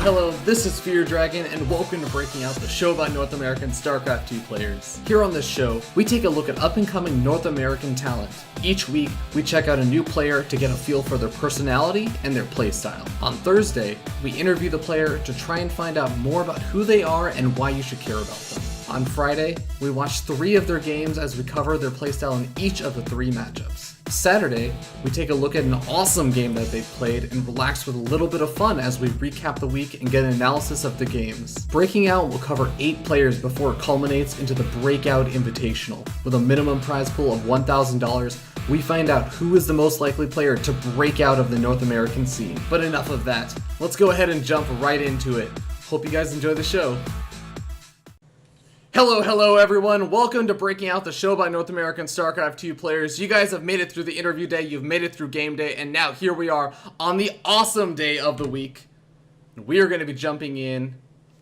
Hello, this is Fear Dragon, and welcome to Breaking Out, the show about North American StarCraft 2 players. Here on this show, we take a look at up-and-coming North American talent. Each week, we check out a new player to get a feel for their personality and their playstyle. On Thursday, we interview the player to try and find out more about who they are and why you should care about them. On Friday, we watch 3 of their games as we cover their playstyle in each of the 3 matchups. Saturday, we take a look at an awesome game that they've played and relax with a little bit of fun as we recap the week and get an analysis of the games. Breaking Out will cover 8 players before it culminates into the Breakout Invitational. With a minimum prize pool of $1,000, we find out who is the most likely player to break out of the North American scene. But enough of that. Let's go ahead and jump right into it. Hope you guys enjoy the show. Hello everyone, welcome to Breaking Out, the show about North American StarCraft 2 players. You guys have made it through the interview day, you've made it through game day, and now here we are on the awesome day of the week. We are going to be jumping in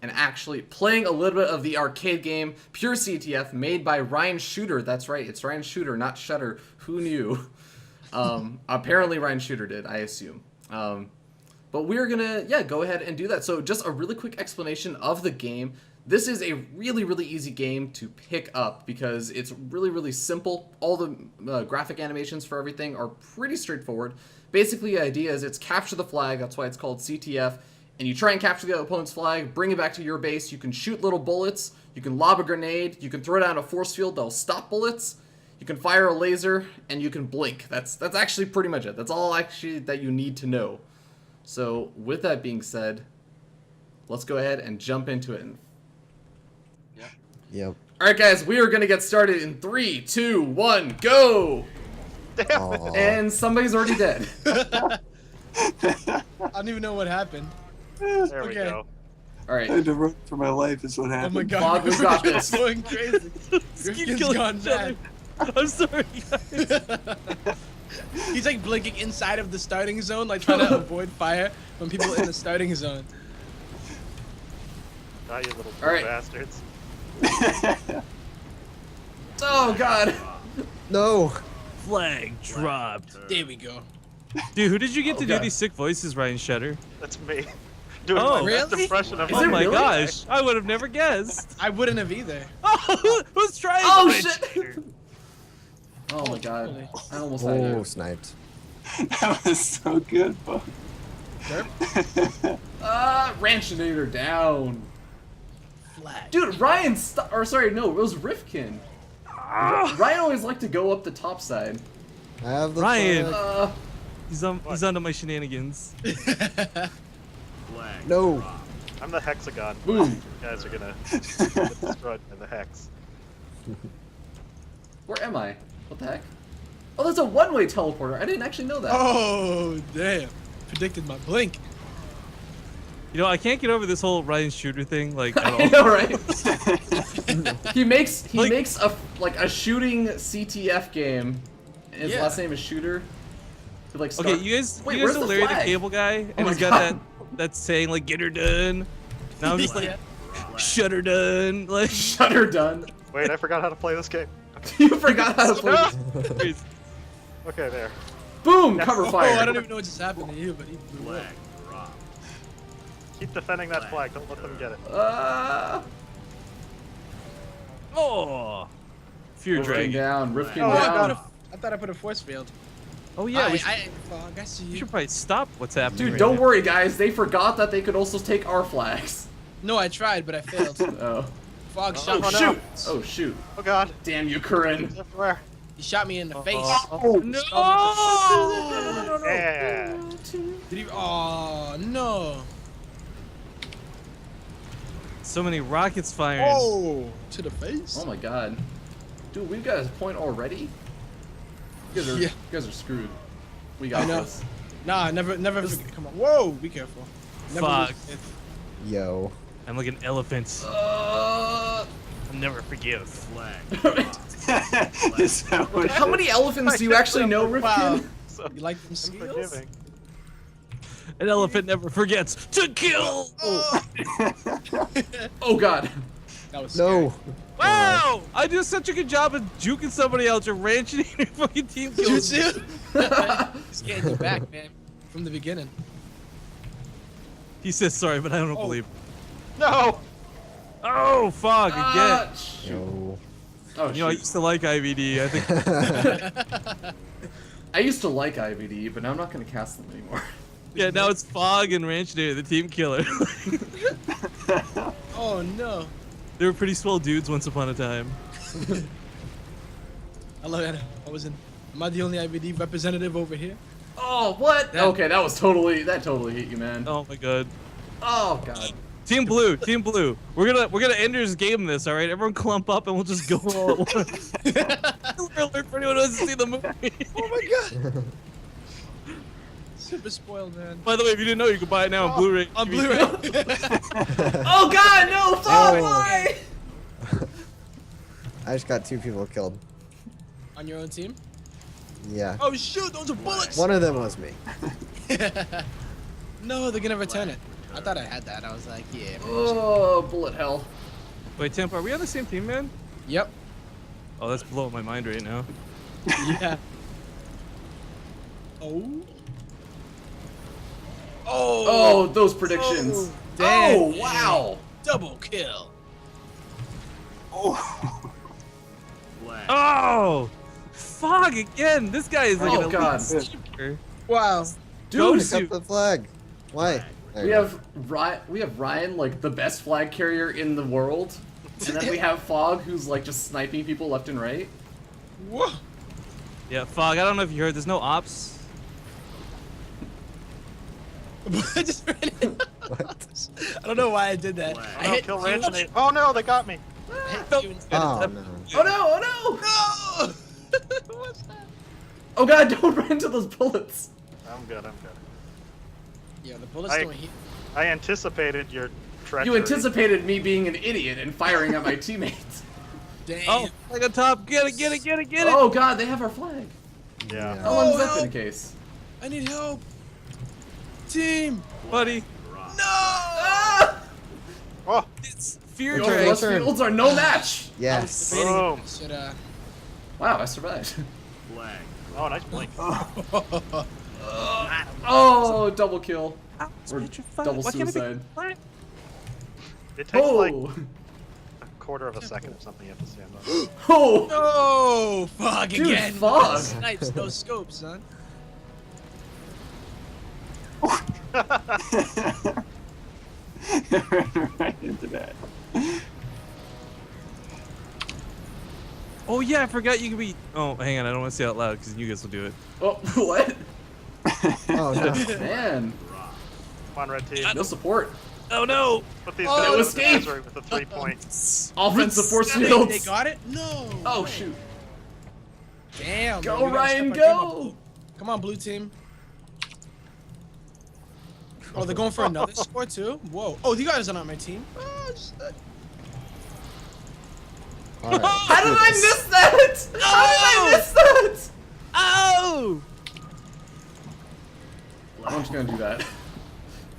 and actually playing a little bit of the arcade game, Pure CTF, made by Ryan Shooter. That's right, it's Ryan Shooter, not Shutter. Who knew? Apparently Ryan Shooter did, I assume. But we're going to, go ahead and do that. So just a really quick explanation of the game. This is a really easy game to pick up because it's really simple. All the graphic animations for everything are pretty straightforward. Basically, the idea is it's capture the flag, that's why it's called CTF, and you try and capture the opponent's flag, bring it back to your base. You can shoot little bullets, you can lob a grenade, you can throw down a force field that'll stop bullets, you can fire a laser, and you can blink. That's actually pretty much it. That's all actually that you need to know. So with that being said, let's go ahead and jump into it. Yep. Alright guys, we are going to get started in 3, 2, 1, go! Damn it. And somebody's already dead. I don't even know what happened. There we go. Alright. I had to run for my life is what Oh happened. my god, Phog, we've got this. going crazy. Rifkin's gone mad. I'm sorry, guys. He's like blinking inside of the starting zone, like trying to avoid fire from people in the starting zone. Ah, you little All right. bastards. Oh god! No. Flag dropped. There we go. Dude, who did you get to do God. these sick voices, Ryan Shutter? That's me. Doing Oh, my best really? impression of Is Oh it my really? gosh, I would have never guessed. I wouldn't have either. Oh, who's trying? Oh it? shit! Oh my god. Holy. I almost had Oh, it. sniped. That was so good, bro. Derp. Ranchinator down. Flag. Dude, Ryan no, it was Rifkin. Ryan always liked to go up the top side. I have the Ryan. flag. He's onto my shenanigans. No. I'm the hexagon. Boom. You guys are gonna get destroyed by the hex. Where am I? What the heck? Oh, that's a one-way teleporter. I didn't actually know that. Oh, damn. Predicted my blink. You know, I can't get over this whole Ryan Shooter thing, like, at I all. know, right? he makes Like- a shooting CTF game. And his Yeah. last name is Shooter. He, like, Okay, you guys Wait, know where's the Larry the flag? Cable Guy? And my he's got God. that saying, like, get her done. Now I'm just like, shut her done. Like, Shutter done. Wait, I forgot how to play this game. You forgot how to play. crazy. Okay, there. Boom! Cover Oh, fire. I don't even know what just happened to you, but he blew up. Keep defending that flag. Don't let them get it. Oh, Fear Rifkin Dragon. down. Rifkin Oh, down. I thought I put a force field. Oh yeah, we Fog, I see we you. should probably stop what's happening. Dude, right don't now. worry, guys. They forgot that they could also take our flags. No, I tried, but I failed. Oh. Fog Oh, shot Oh me. shoot! Oh shoot! Oh god. Damn you, Corinne. It's everywhere. He shot me in the face. Oh no! Yeah. Did he? Oh no! So many rockets firing. Oh, to the face. Oh my god. Dude, we've got a point already? You guys are, Yeah. you guys are screwed. We I got know. this. Nah, never forget. Come on. Whoa, be careful. Never Fuck. lose- Yo. I'm like an elephant. Uh, I'll never forgive. Is that what how many elephants do you actually know, Rifkin? Wow. So You like them skills? unforgiving. An elephant never forgets to kill. Oh god. That was scary. No. Wow! I do such a good job of juking somebody else or ranching your fucking team kills. Jutsu? He's getting you back, man. From the beginning. He says sorry, but I don't believe. No! Oh, Phog again. Yo. Oh, You know, I shoot. used to like IVD. I think. I used to like IvD, but now I'm not gonna cast them anymore. Yeah, now it's Phog and Ranchinator, the team killer. Oh no. They were pretty swell dudes once upon a time. I love that. Am I the only IVD representative over here? Oh, what? That- Okay, that totally hit you, man. Oh my god. Oh god. Team Blue, Team Blue. We're gonna Ender's game this, all right? Everyone clump up and we'll just go all at once. Alert for anyone who hasn't seen the movie. Oh my god. Super spoiled, man. By the way, if you didn't know, you can buy it now on Blu-ray. On Blu-ray. Oh god, no! Fuck! Oh. Why? I just got 2 people killed. On your own team? Yeah. Oh shoot, those are bullets! One of them was me. No, they're gonna return it. I thought I had that. I was like, yeah. Oh, bullet hell. Wait, Temp, are we on the same team, man? Yep. Oh, that's blowing my mind right now. Yeah. Oh. Oh. Oh, those predictions. Oh, damn. Oh, wow. Double kill. Oh! Phog again! This guy is like Oh, an God. elite sniper. Wow. Go Dude, to- Pick up the flag. Why? There we you go. have Ryan, like the best flag carrier in the world, and then we have Phog, who's like just sniping people left and right. Whoa. Yeah, Phog, I don't know if you heard, there's no ops. I just ran in. What? I don't know why I did that. I Oh, hit kill you. Ranchinator. Oh no, they got me. I hit you instead Oh of no. Oh no! Oh no! No! What's that? Oh god! Don't run into those bullets. I'm good. Yeah, the bullets I- don't hit. I anticipated your treachery. You anticipated me being an idiot and firing at my teammates. Damn. Oh, like on top, get it, get it, get it, get it! Oh god, they have our flag. Yeah. How long has that help. been the case? I need help. Team. Buddy, No! Ah! Oh, it's fear Your drag. Your force turn. fields are no match. Yes. boom. Should Wow, I survived. Oh, nice blink. Oh, double kill. Or Petrified. double Why can't I be suicide. quiet? It takes like Oh! a quarter of a second or something. You have to stand up. Oh! Oh, Phog Dude, again. Phog. Snipes, no scopes, son. Right into that. Oh yeah, I forgot you could be. Oh, hang on, I don't want to say it out loud because you guys will do it. Oh, what? Oh no. Man, Come on, red team. no support. Oh no! Put these Oh, guys no in escape. misery with a 3-point. Offensive force They fields. got it? No. Oh way. shoot. Damn. Go, man, we gotta Ryan, step our game up, go. Blue. Come on, blue team. Oh, they're going for another score too? Whoa. Oh, you guys are not my team. All right. How did I miss that? How did I miss that? Oh! I'm just gonna do that.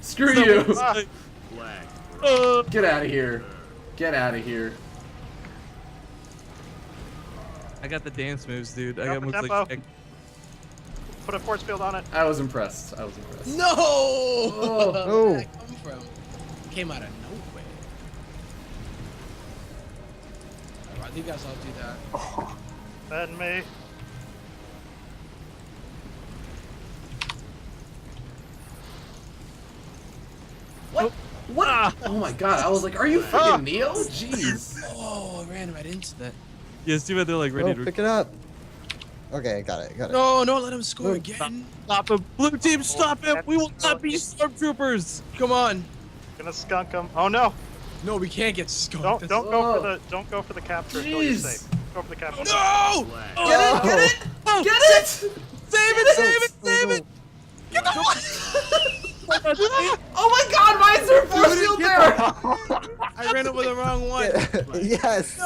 Screw you. Ah, Get out of here. Get out of here. I got the dance moves, dude. I Go got for moves tempo. like. put a force field on it. I was impressed. I was impressed. No! Oh. Where did that come from? Came out of nowhere. Alright, you guys all do that. And me. What? What? Oh my god, I was like, are you freaking Neo? Jeez. Oh, I ran right into that. Yeah, it's too bad they're like ready Oh, to pick it up. Okay, got it. Got it. No, no, let him score Look. again. stop him. Blue team, stop him. We will not be stormtroopers. Come on. Gonna skunk him. Oh no! No, we can't get skunked. Don't go for the capture until you're Jeez. safe. Go for the capture. No! Get it? Get it? Oh, Get it? save it, save it, save it. Oh my god, why is there a force field there? I ran over the wrong one. Yes. No!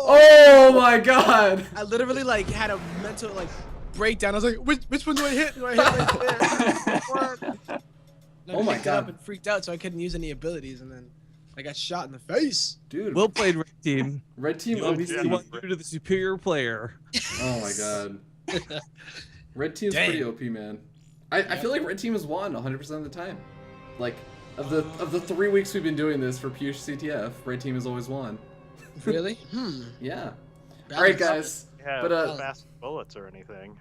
Oh my god. I literally like had a mental like breakdown. I was like, which one do I hit? Do I hit right there? And I Oh my picked it up God. and freaked out, so I couldn't use any abilities, and then I got shot in the face. Dude, Well played, red team. red team You obviously OP. want you to the superior player. Oh my god. Red team's Dang. pretty OP, man. I feel like red team has won 100% of the time. Like, Of the 3 weeks we've been doing this for Pure CTF, Red Team has always won. Really? Yeah. All right, guys. Yeah, But fast bullets or anything.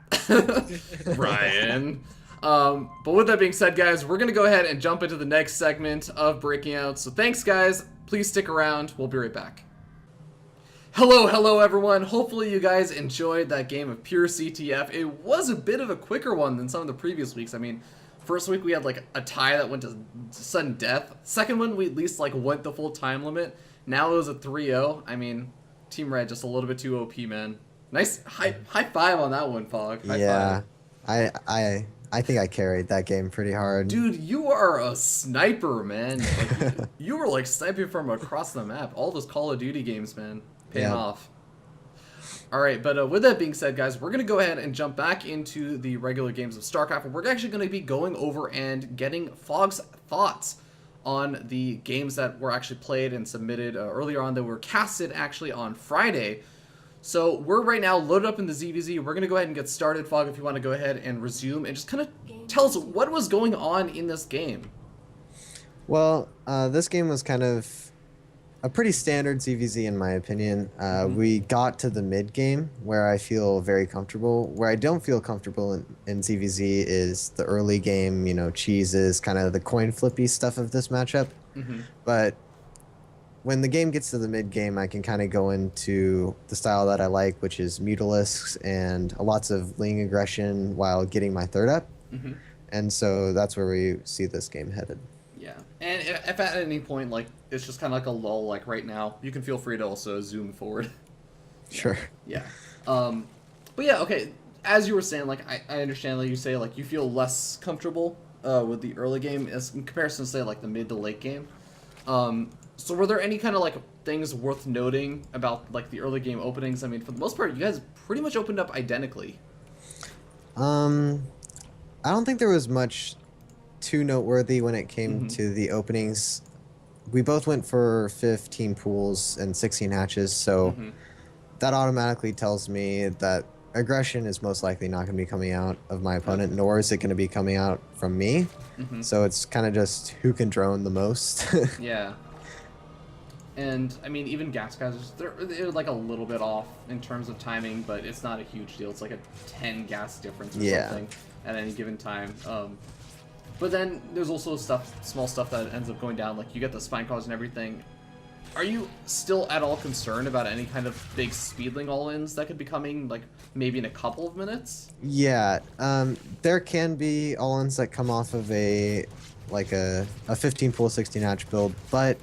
Ryan. But with that being said, guys, we're gonna go ahead and jump into the next segment of Breaking Out. So thanks, guys. Please stick around. We'll be right back. Hello, everyone. Hopefully you guys enjoyed that game of Pure CTF. It was a bit of a quicker one than some of the previous weeks. I mean, first week we had like a tie that went to sudden death. Second one we at least like went the full time limit. Now it was a 3-0. I mean, Team Red just a little bit too OP, man. Nice high five on that one, Phog. High five. I think I carried that game pretty hard. Dude, you are a sniper, man. Like, you were like sniping from across the map. All those Call of Duty games, man. Paying off. All right, but with that being said, guys, we're going to go ahead and jump back into the regular games of StarCraft. And we're actually going to be going over and getting Phog's thoughts on the games that were actually played and submitted earlier on that were casted actually on Friday. So we're right now loaded up in the ZVZ. We're going to go ahead and get started. Phog, if you want to go ahead and resume and just kind of tell us what was going on in this game. Well, this game was kind of a pretty standard ZVZ in my opinion. We got to the mid game where I feel very comfortable. Where I don't feel comfortable in ZVZ is the early game, you know, cheeses, kind of the coin flippy stuff of this matchup. But when the game gets to the mid game, I can kind of go into the style that I like, which is mutalisks and lots of ling aggression while getting my third up. And so that's where we see this game headed. Yeah, and if at any point, like, it's just kind of like a lull, like right now, you can feel free to also zoom forward. Sure. Yeah. But yeah, okay, as you were saying, like, I understand that you say, like, you feel less comfortable with the early game as in comparison to, say, like, the mid to late game. So were there any kind of, like, things worth noting about, like, the early game openings? I mean, for the most part, you guys pretty much opened up identically. I don't think there was much too noteworthy when it came to the openings. We both went for 15 pools and 16 hatches, so that automatically tells me that aggression is most likely not going to be coming out of my opponent, nor is it going to be coming out from me. So it's kind of just who can drone the most. Yeah. And, I mean, even gas guys, they're like a little bit off in terms of timing, but it's not a huge deal. It's like a 10 gas difference or something at any given time. But then there's also small stuff that ends up going down, like you get the spine cars and everything. Are you still at all concerned about any kind of big speedling all-ins that could be coming, like maybe in a couple of minutes? Yeah, there can be all-ins that come off of a 15 pool 16 hatch build, but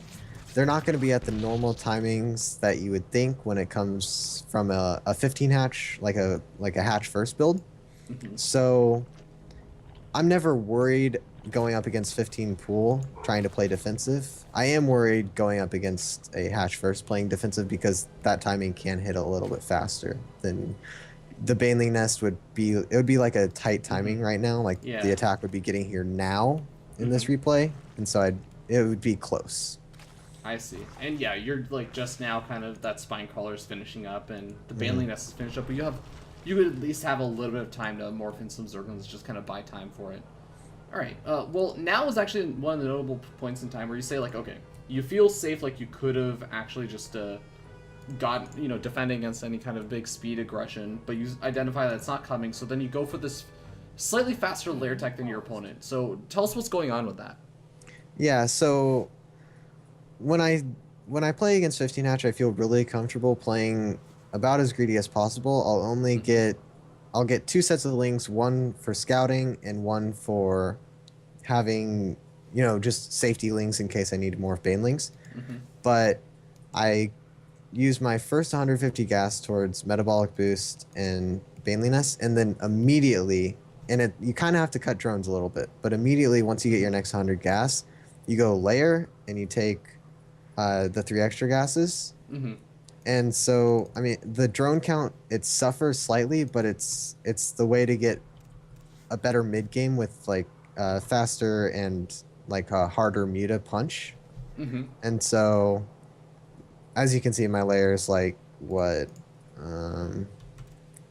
they're not going to be at the normal timings that you would think when it comes from a 15 hatch, like a hatch first build. So I'm never worried going up against 15 pool trying to play defensive. I am worried going up against a hatch first playing defensive because that timing can hit a little bit faster than the Baneling Nest would be. It would be like a tight timing right now. Like the attack would be getting here now in this replay, and so it would be close. I see. And yeah, you're like just now kind of that spine crawler is finishing up and the Baneling Nest is finished up, but you would at least have a little bit of time to morph in some Zerglings, just kind of buy time for it. Alright, well, now is actually one of the notable points in time where you say, like, okay, you feel safe, like you could have actually just got, you know, defending against any kind of big speed aggression, but you identify that it's not coming, so then you go for this slightly faster lair tech than your opponent. So tell us what's going on with that. Yeah, so when I play against 15 hatch, I feel really comfortable playing about as greedy as possible. I'll get two sets of links, one for scouting and one for having, you know, just safety links in case I need to morph banelings. But I use my first 150 gas towards metabolic boost and baneliness, and then immediately, and you kind of have to cut drones a little bit, but immediately once you get your next 100 gas, you go layer and you take the 3 extra gases. And so, I mean, the drone count, it suffers slightly, but it's the way to get a better mid game with like faster and like a harder muta punch. And so, as you can see, my layer is like what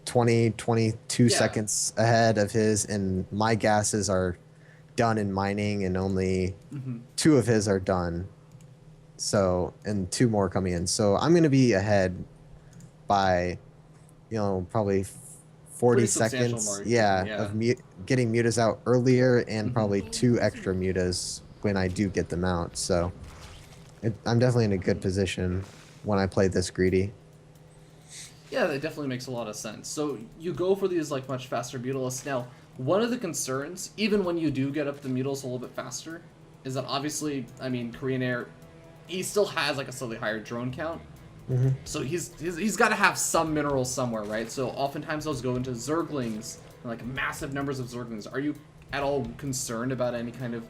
22 seconds ahead of his, and my gases are done in mining, and only 2 of his are done. So, and 2 more coming in. So I'm going to be ahead by, probably 40 Pretty substantial seconds. margin, Yeah, yeah. of getting mutas out earlier, and probably 2 extra mutas when I do get them out. So I'm definitely in a good position when I play this greedy. Yeah, that definitely makes a lot of sense. So you go for these like much faster mutalisks. Now, one of the concerns, even when you do get up the mutalisks a little bit faster, is that obviously, I mean, Korean Air, he still has like a slightly higher drone count. So he's got to have some minerals somewhere, right? So oftentimes those go into Zerglings, like massive numbers of Zerglings. Are you at all concerned about any kind of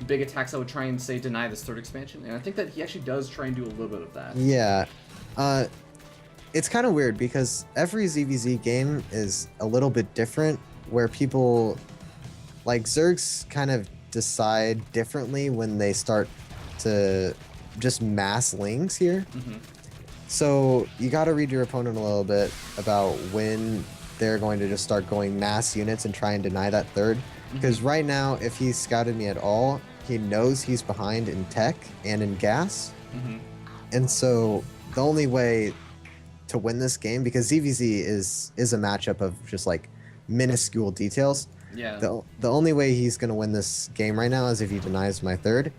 big attacks that would try and, say, deny this 3rd expansion? And I think that he actually does try and do a little bit of that. Yeah. It's kind of weird because every ZVZ game is a little bit different, where people, like Zergs, kind of decide differently when they start to just mass lings here. So you got to read your opponent a little bit about when they're going to just start going mass units and try and deny that 3rd. Because right now, if he's scouted me at all, he knows he's behind in tech and in gas. And so the only way to win this game, because ZVZ is a matchup of just like minuscule details. Yeah. The only way he's going to win this game right now is if he denies my 3rd.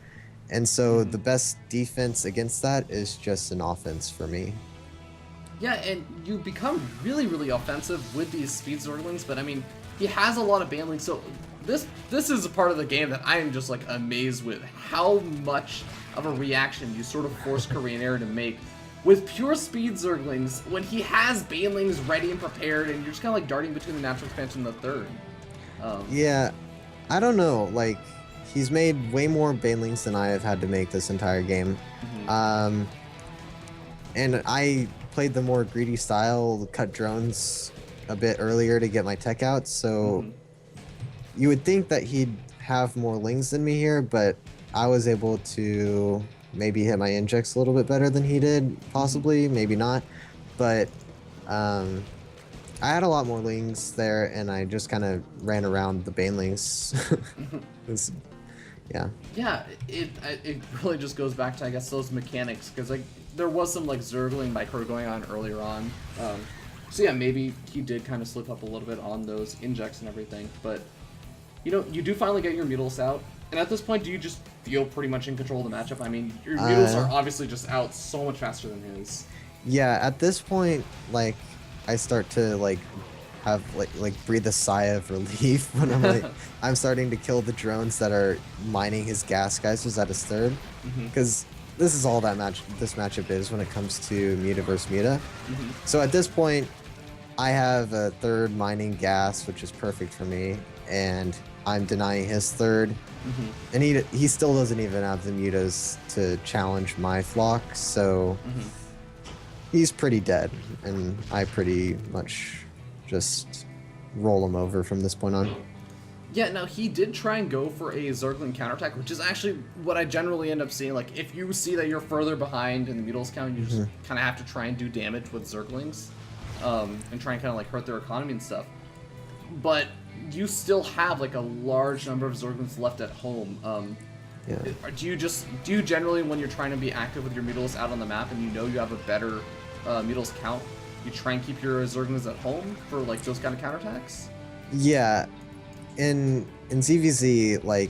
And so the best defense against that is just an offense for me. Yeah, and you become really, really offensive with these speed Zerglings, but I mean, he has a lot of banelings, so this is a part of the game that I am just like amazed with how much of a reaction you sort of force Korean Air to make with pure speed Zerglings when he has banelings ready and prepared, and you're just kind of like darting between the natural expansion and the 3rd. Yeah, I don't know, like, he's made way more banelings than I have had to make this entire game. And I played the more greedy style, cut drones a bit earlier to get my tech out, so you would think that he'd have more lings than me here, but I was able to maybe hit my injects a little bit better than he did, possibly, maybe not. But I had a lot more lings there, and I just kind of ran around the banelings. Yeah. Yeah, it really just goes back to, I guess, those mechanics, because like there was some like Zergling micro going on earlier on. So yeah, maybe he did kind of slip up a little bit on those injects and everything, but you do finally get your mutalisks out, and at this point, do you just feel pretty much in control of the matchup? I mean, your mutalisks are obviously just out so much faster than his. Yeah, at this point, like, I start to like have like breathe a sigh of relief when I'm like I'm starting to kill the drones that are mining his gas geysers at his 3rd, because this is all that this matchup is when it comes to muta versus muta. So at this point, I have a 3rd mining gas, which is perfect for me, and I'm denying his 3rd, and he still doesn't even have the mutas to challenge my flock, so he's pretty dead, and I pretty much just roll him over from this point on. Yeah, now he did try and go for a Zergling counterattack, which is actually what I generally end up seeing. Like, if you see that you're further behind in the mutalisks count, you just kind of have to try and do damage with Zerglings, and try and kind of like hurt their economy and stuff. But you still have like a large number of Zerglings left at home. Yeah. Do you generally, when you're trying to be active with your mutalisks out on the map and you have a better mutalisks count, you try and keep your Zerglings at home for like those kind of counterattacks? Yeah, in ZVZ, like,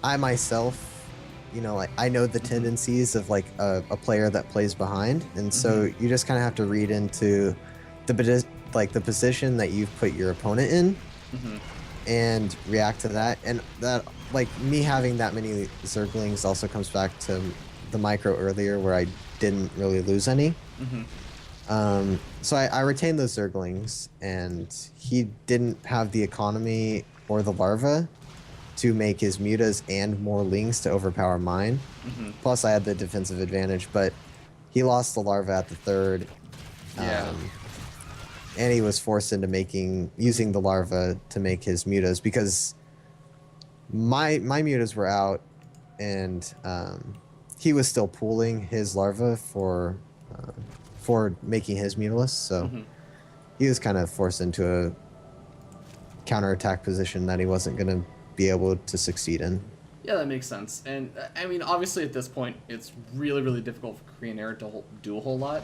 I myself, like, I know the tendencies of like a player that plays behind, and so you just kind of have to read into the position that you've put your opponent in, and react to that. And that, like, me having that many Zerglings also comes back to the micro earlier where I didn't really lose any. So I retained those Zerglings, and he didn't have the economy or the larva to make his mutas and more lings to overpower mine. Plus I had the defensive advantage, but he lost the larva at the 3rd. Yeah. And he was forced into using the larva to make his mutas, because my mutas were out, and he was still pooling his larva for making his mutalisks, so he was kind of forced into a counterattack position that he wasn't going to be able to succeed in. Yeah, that makes sense. And I mean, obviously at this point, it's really, really difficult for Korean Air to do a whole lot.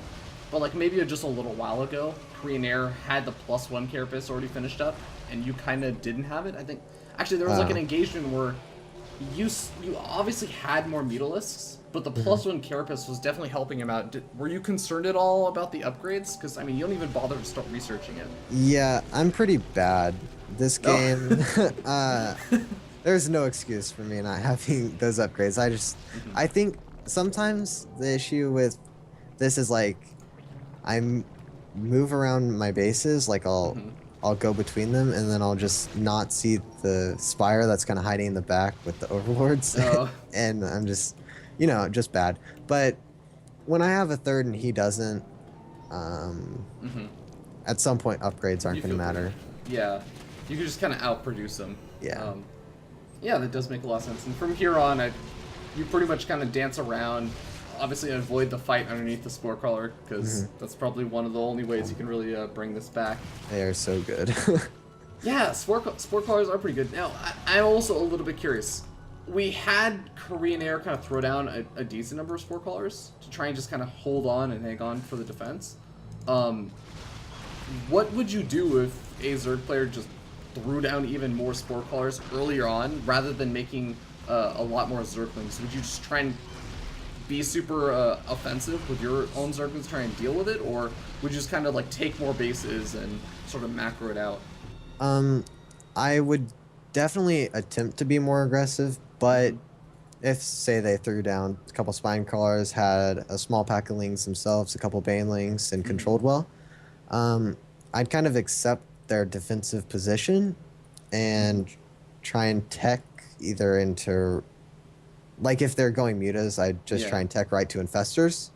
But like maybe just a little while ago, Korean Air had the +1 carapace already finished up, and you kind of didn't have it. I think actually there was like an engagement where you obviously had more mutalisks, but the +1 carapace was definitely helping him out. Were you concerned at all about the upgrades? Because I mean, you don't even bother to start researching it. Yeah, I'm pretty bad. This game, there's no excuse for me not having those upgrades. I think sometimes the issue with this is like, I move around my bases, like I'll go between them, and then I'll just not see the Spire that's kind of hiding in the back with the Overlords, and I'm just, just bad. But when I have a third and he doesn't, at some point upgrades aren't going to matter. Yeah, you can just kind of outproduce them. Yeah. Yeah, that does make a lot of sense. And from here on, you pretty much kind of dance around. Obviously, avoid the fight underneath the Spore Crawler, because that's probably one of the only ways you can really bring this back. They are so good. Yeah, Spore Crawlers are pretty good. Now, I'm also a little bit curious. We had Korean Air kind of throw down a decent number of Spore Crawlers to try and just kind of hold on and hang on for the defense. What would you do if a Zerg player just threw down even more Spore Crawlers earlier on, rather than making a lot more Zerglings? Would you just try and be super offensive with your own Zerglings, try and deal with it, or would you just kind of like take more bases and sort of macro it out? I would definitely attempt to be more aggressive, but if, say, they threw down a couple Spine Crawlers, had a small pack of Lings themselves, a couple Banelings, and controlled well, I'd kind of accept their defensive position and try and tech either into, like if they're going mutas, I'd just try and tech right to Infestors,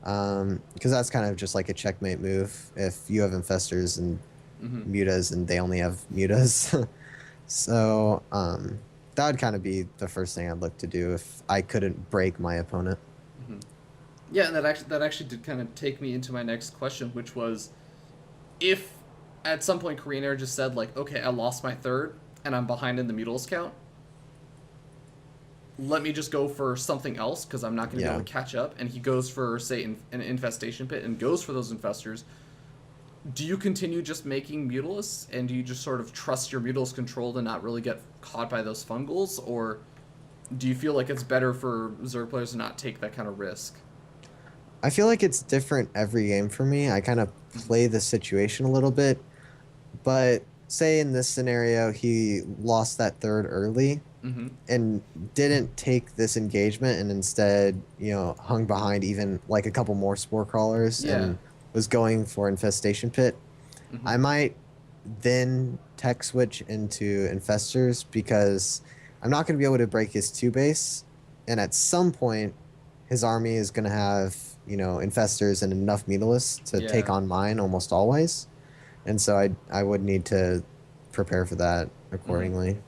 because that's kind of just like a checkmate move if you have Infestors and mutas and they only have mutas. So that would kind of be the first thing I'd look to do if I couldn't break my opponent. Yeah, and that actually did kind of take me into my next question, which was, if at some point Korean Air just said like, okay, I lost my third and I'm behind in the Mutilus count, let me just go for something else because I'm not going to be able to catch up, and he goes for, say, an Infestation Pit and goes for those Infestors, do you continue just making Mutilus, and do you just sort of trust your Mutilus control to not really get caught by those fungals, or do you feel like it's better for Zerg players to not take that kind of risk? I feel like it's different every game for me. I kind of play the situation a little bit, but say in this scenario he lost that third early and didn't take this engagement and instead, hung behind even like a couple more Spore Crawlers and was going for Infestation Pit, I might then tech switch into Infestors because I'm not going to be able to break his 2 base, and at some point his army is going to have, Infestors and enough Mutilus to take on mine almost always, and so I would need to prepare for that accordingly.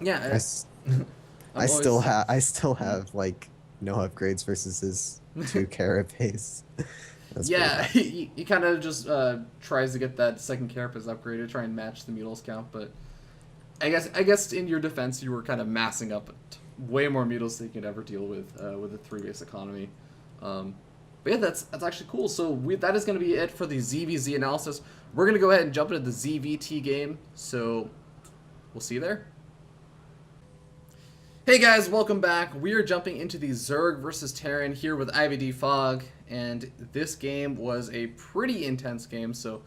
Yeah, I still have like no upgrades versus his 2 carapace. He kind of just tries to get that second carapace upgrade to try and match the Mutilus count, but I guess in your defense you were kind of massing up way more Mutilus than you could ever deal with a 3-base economy. But yeah, that's actually cool. So that is going to be it for the ZVZ analysis. We're going to go ahead and jump into the ZVT game, so we'll see you there. Hey guys, welcome back. We are jumping into the Zerg versus Terran here with IvD Phog, and this game was a pretty intense game, so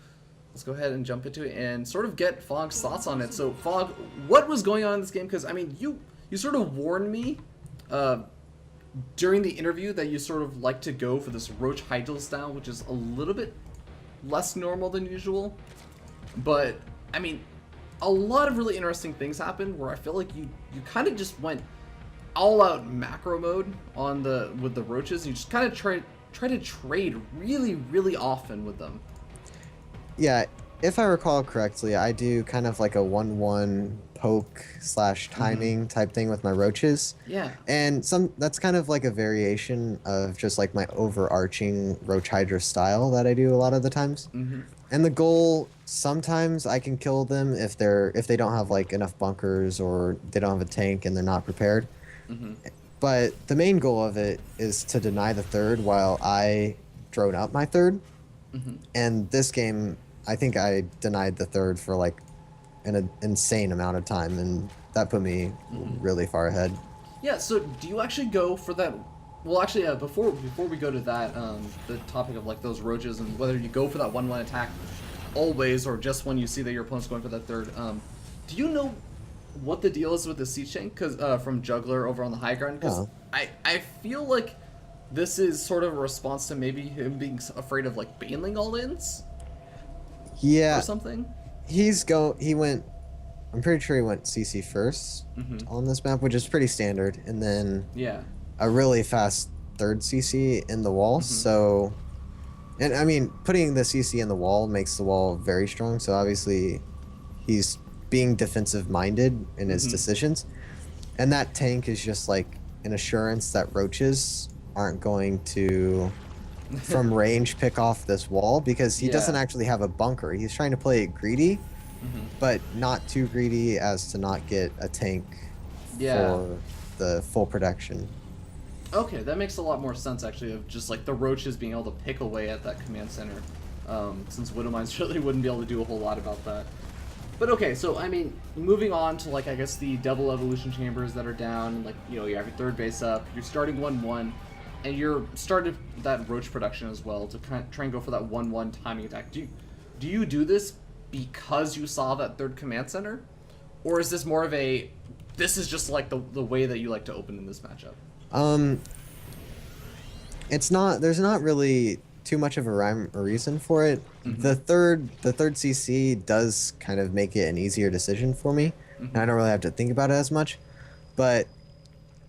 let's go ahead and jump into it and sort of get Phog's thoughts on it. So Phog, what was going on in this game? Because I mean, you sort of warned me during the interview that you sort of like to go for this Roach Hydro style, which is a little bit less normal than usual, but I mean, a lot of really interesting things happened where I feel like you kind of just went all out macro mode with the roaches. You just kind of try to trade really, really often with them. Yeah, if I recall correctly, I do kind of like a 1-1 poke / timing type thing with my roaches. Yeah. And that's kind of like a variation of just like my overarching Roach Hydra style that I do a lot of the times. And the goal, sometimes I can kill them if they don't have like enough bunkers or they don't have a tank and they're not prepared. Mm-hmm. But the main goal of it is to deny the third while I drone up my third. Mm-hmm. And this game, I think I denied the third for like an insane amount of time, and that put me really far ahead. Yeah, so do you actually go for that? Well, actually, before we go to that, the topic of like those roaches and whether you go for that 1-1 attack always or just when you see that your opponent's going for that third, do you know what the deal is with the siege tank? Because from Juggler over on the high ground, because I feel like this is sort of a response to maybe him being afraid of like baneling all-ins Yeah, or something. he went. I'm pretty sure he went CC first on this map, which is pretty standard, and then Yeah. a really fast third CC in the wall. So, and I mean, putting the CC in the wall makes the wall very strong. So obviously, he's being defensive minded in his decisions, and that tank is just like an assurance that roaches aren't going to, from range, pick off this wall because he doesn't actually have a bunker. He's trying to play it greedy, but not too greedy as to not get a tank for the full protection. Okay, that makes a lot more sense actually, of just like the roaches being able to pick away at that command center, since Widow Mines really wouldn't be able to do a whole lot about that. But okay, so I mean, moving on to like I guess the double evolution chambers that are down, like you know you have your third base up, you're starting 1-1, and you're started that roach production as well to kind of try and go for that 1-1 timing attack. Do you do this because you saw that third command center, or is this more of a this is just like the way that you like to open in this matchup? It's not. There's not really too much of a rhyme or reason for it. The third CC does kind of make it an easier decision for me, and I don't really have to think about it as much. But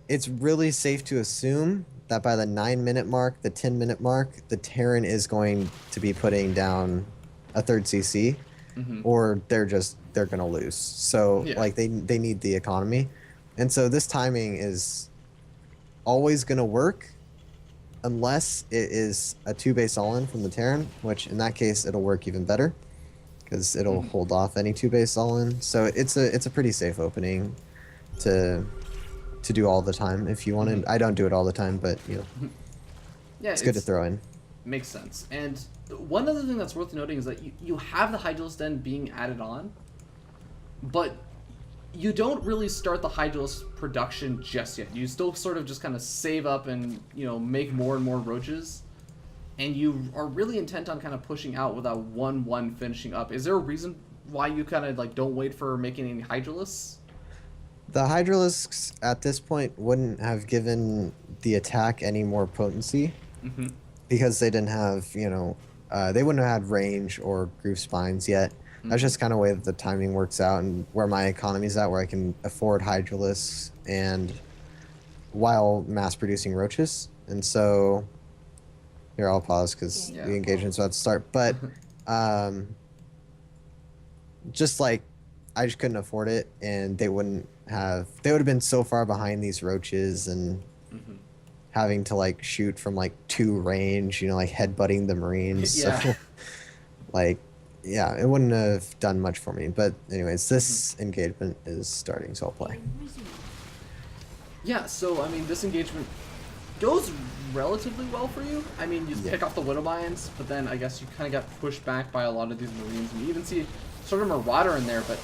it's really safe to assume that by the 9-minute mark, the 10-minute mark, the Terran is going to be putting down a third CC, or they're gonna lose. So like they need the economy, and so this timing is always gonna work unless it is a 2-base all-in from the Terran, which in that case it'll work even better because it'll hold off any 2-base all-in. So it's a pretty safe opening to do all the time if you wanted. I don't do it all the time, but you know, it's good to throw in. Makes sense. And one other thing that's worth noting is that you have the Hydralis Den being added on, but you don't really start the Hydralis production just yet. You still sort of just kind of save up and, you know, make more and more roaches, and you are really intent on kind of pushing out without 1-1 finishing up. Is there a reason why you kind of like don't wait for making any Hydralis? The Hydralisks at this point wouldn't have given the attack any more potency because they didn't have, you know, they wouldn't have had range or groove spines yet. That's just kind of way that the timing works out and where my economy's at, where I can afford Hydralisks and while mass producing roaches. And so here I'll pause because the engagement's about to start. But just like I just couldn't afford it, and they would have been so far behind these roaches and having to like shoot from like 2 range, you know, like headbutting the Marines. So like yeah, it wouldn't have done much for me. But anyways, this engagement is starting, so I'll play. Yeah, so I mean, this engagement goes relatively well for you. I mean, you pick off the Widow Mines, but then I guess you kind of got pushed back by a lot of these Marines, and you even see sort of Marauder in there. But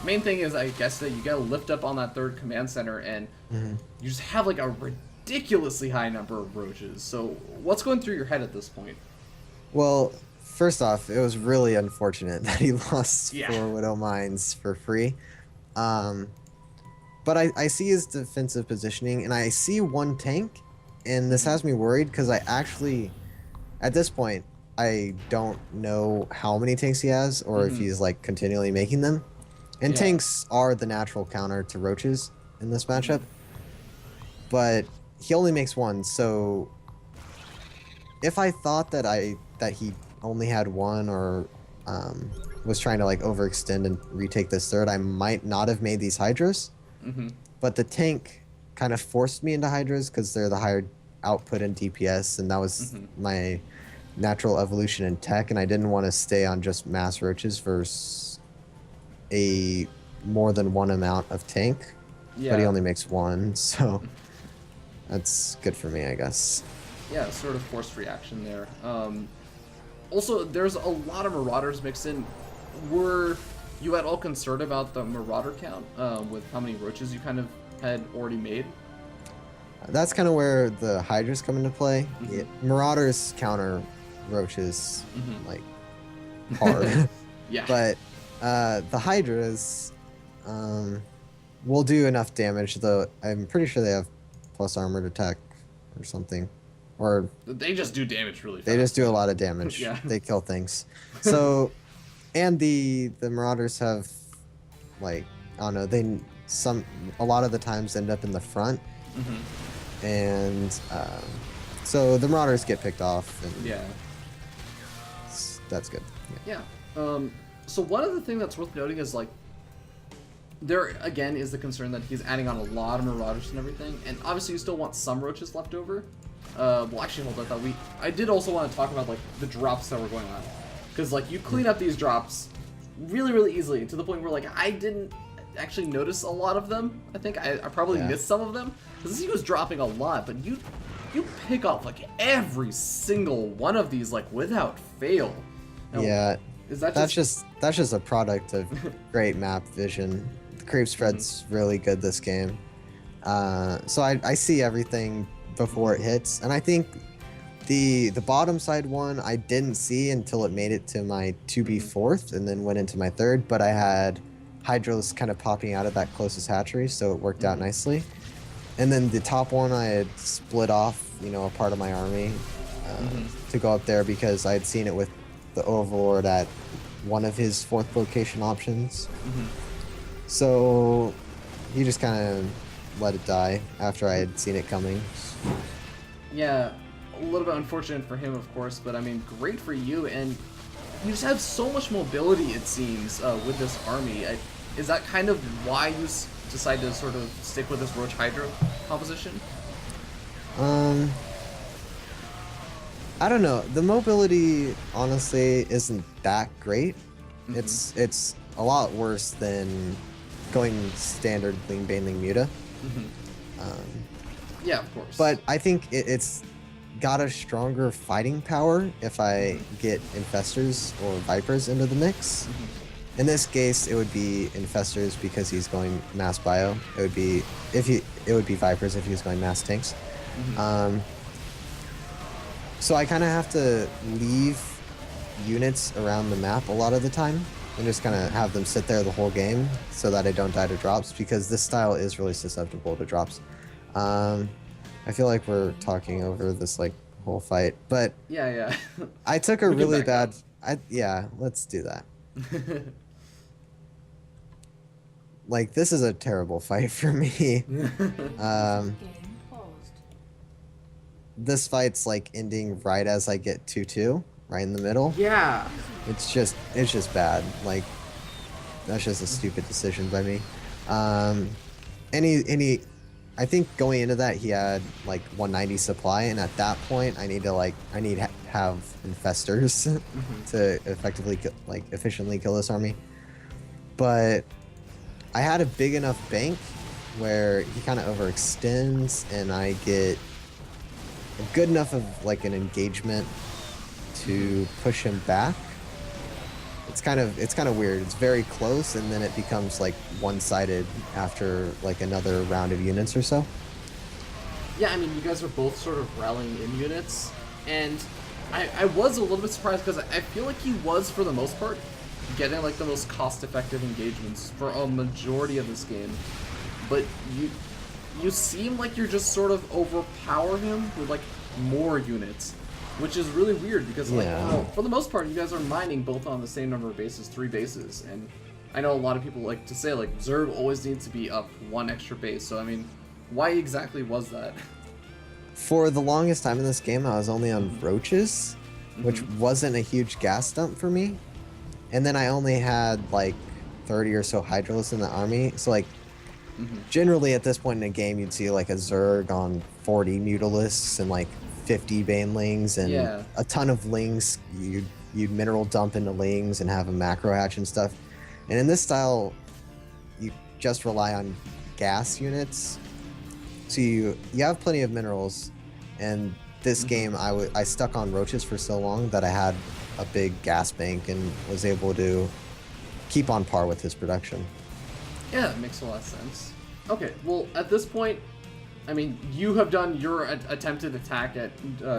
main thing is, I guess, that you got to lift up on that third command center, and you just have like a ridiculously high number of roaches. So what's going through your head at this point? Well, first off, it was really unfortunate that he lost 4 Widow Mines for free. But I see his defensive positioning, and I see 1 tank, and this has me worried because I actually, at this point, I don't know how many tanks he has or if he's like continually making them. And tanks are the natural counter to roaches in this matchup. But he only makes 1, so if I thought that he only had 1 or was trying to like overextend and retake this third, I might not have made these Hydras. But the tank kind of forced me into Hydras because they're the higher output in DPS, and that was my natural evolution in tech, and I didn't want to stay on just mass roaches versus a more than one amount of tank. Yeah. But he only makes one, so that's good for me, I guess. Yeah, sort of forced reaction there. Also, there's a lot of Marauders mixed in. Were you at all concerned about the Marauder count with how many roaches you kind of had already made? That's kind of where the Hydras come into play. Mhm. Yeah, Marauders counter roaches Mhm. like hard, Yeah. but the Hydras will do enough damage. Though I'm pretty sure they have plus armored attack or something, or They just do damage really fast. they just do a lot of damage. Yeah. They kill things. So, and the Marauders have, like, I don't know, a lot of the times end up in the front, Mhm. and so the Marauders get picked off, and Yeah. that's good. Yeah. Yeah. So one other thing that's worth noting is, like, there again is the concern that he's adding on a lot of Marauders and everything, and obviously you still want some roaches left over. Well, actually, hold on. I did also want to talk about, like, the drops that were going on, because, like, you clean up these drops really, really easily to the point where, like, I didn't actually notice a lot of them. I think I probably missed some of them because he was dropping a lot, but you pick off like every single one of these, like, without fail. Now, Yeah. is that That's just a product of great map vision. The creep spread's really good this game. So I see everything before it hits, and I think the bottom side one I didn't see until it made it to my 2B fourth and then went into my third, but I had Hydros kind of popping out of that closest hatchery, so it worked out nicely. And then the top one I had split off, a part of my army to go up there because I had seen it with the Overlord at one of his fourth location options. So he just kind of let it die after I had seen it coming. Yeah, a little bit unfortunate for him, of course, but I mean, great for you, and you just have so much mobility, it seems, with this army. Is that kind of why you decided to sort of stick with this Roach Hydra composition? I don't know. The mobility, honestly, isn't that great. It's a lot worse than going standard Bling Baneling Muta. Yeah, of course. But I think it's got a stronger fighting power if I get Infestors or Vipers into the mix. In this case, it would be Infestors because he's going mass bio. It would be Vipers if he was going mass tanks. So I kind of have to leave units around the map a lot of the time and just kind of have them sit there the whole game so that I don't die to drops, because this style is really susceptible to drops. I feel like we're talking over this like whole fight, but yeah. I took a We can really back bad. Yeah, let's do that. Like, this is a terrible fight for me. This fight's like ending right as I get 2-2, right in the middle. Yeah. It's just bad. Like, that's just a stupid decision by me. I think going into that he had like 190 supply, and at that point I need to have infestors to effectively efficiently kill this army. But I had a big enough bank where he kind of overextends, and I get good enough of like an engagement to push him back. It's kind of weird. It's very close, and then it becomes like one-sided after like another round of units or so. Yeah, I mean, you guys are both sort of rallying in units, and I was a little bit surprised because I feel like he was, for the most part, getting like the most cost-effective engagements for a majority of this game. But you seem like you're just sort of overpower him with like more units, which is really weird because like for the most part you guys are mining both on the same number of bases, 3 bases, and I know a lot of people like to say like Zerg always needs to be up 1 extra base. So I mean, why exactly was that? For the longest time in this game, I was only on roaches, which wasn't a huge gas dump for me, and then I only had like 30 or so Hydralisks in the army, so like generally at this point in the game you'd see like a Zerg on 40 Mutalisks and like 50 banelings and Yeah. a ton of lings. You'd mineral dump into lings and have a macro hatch and stuff. And in this style, you just rely on gas units. So you have plenty of minerals, and this game I stuck on roaches for so long that I had a big gas bank and was able to keep on par with his production. Yeah, that makes a lot of sense. Okay, well, at this point, I mean, you have done your attempted attack at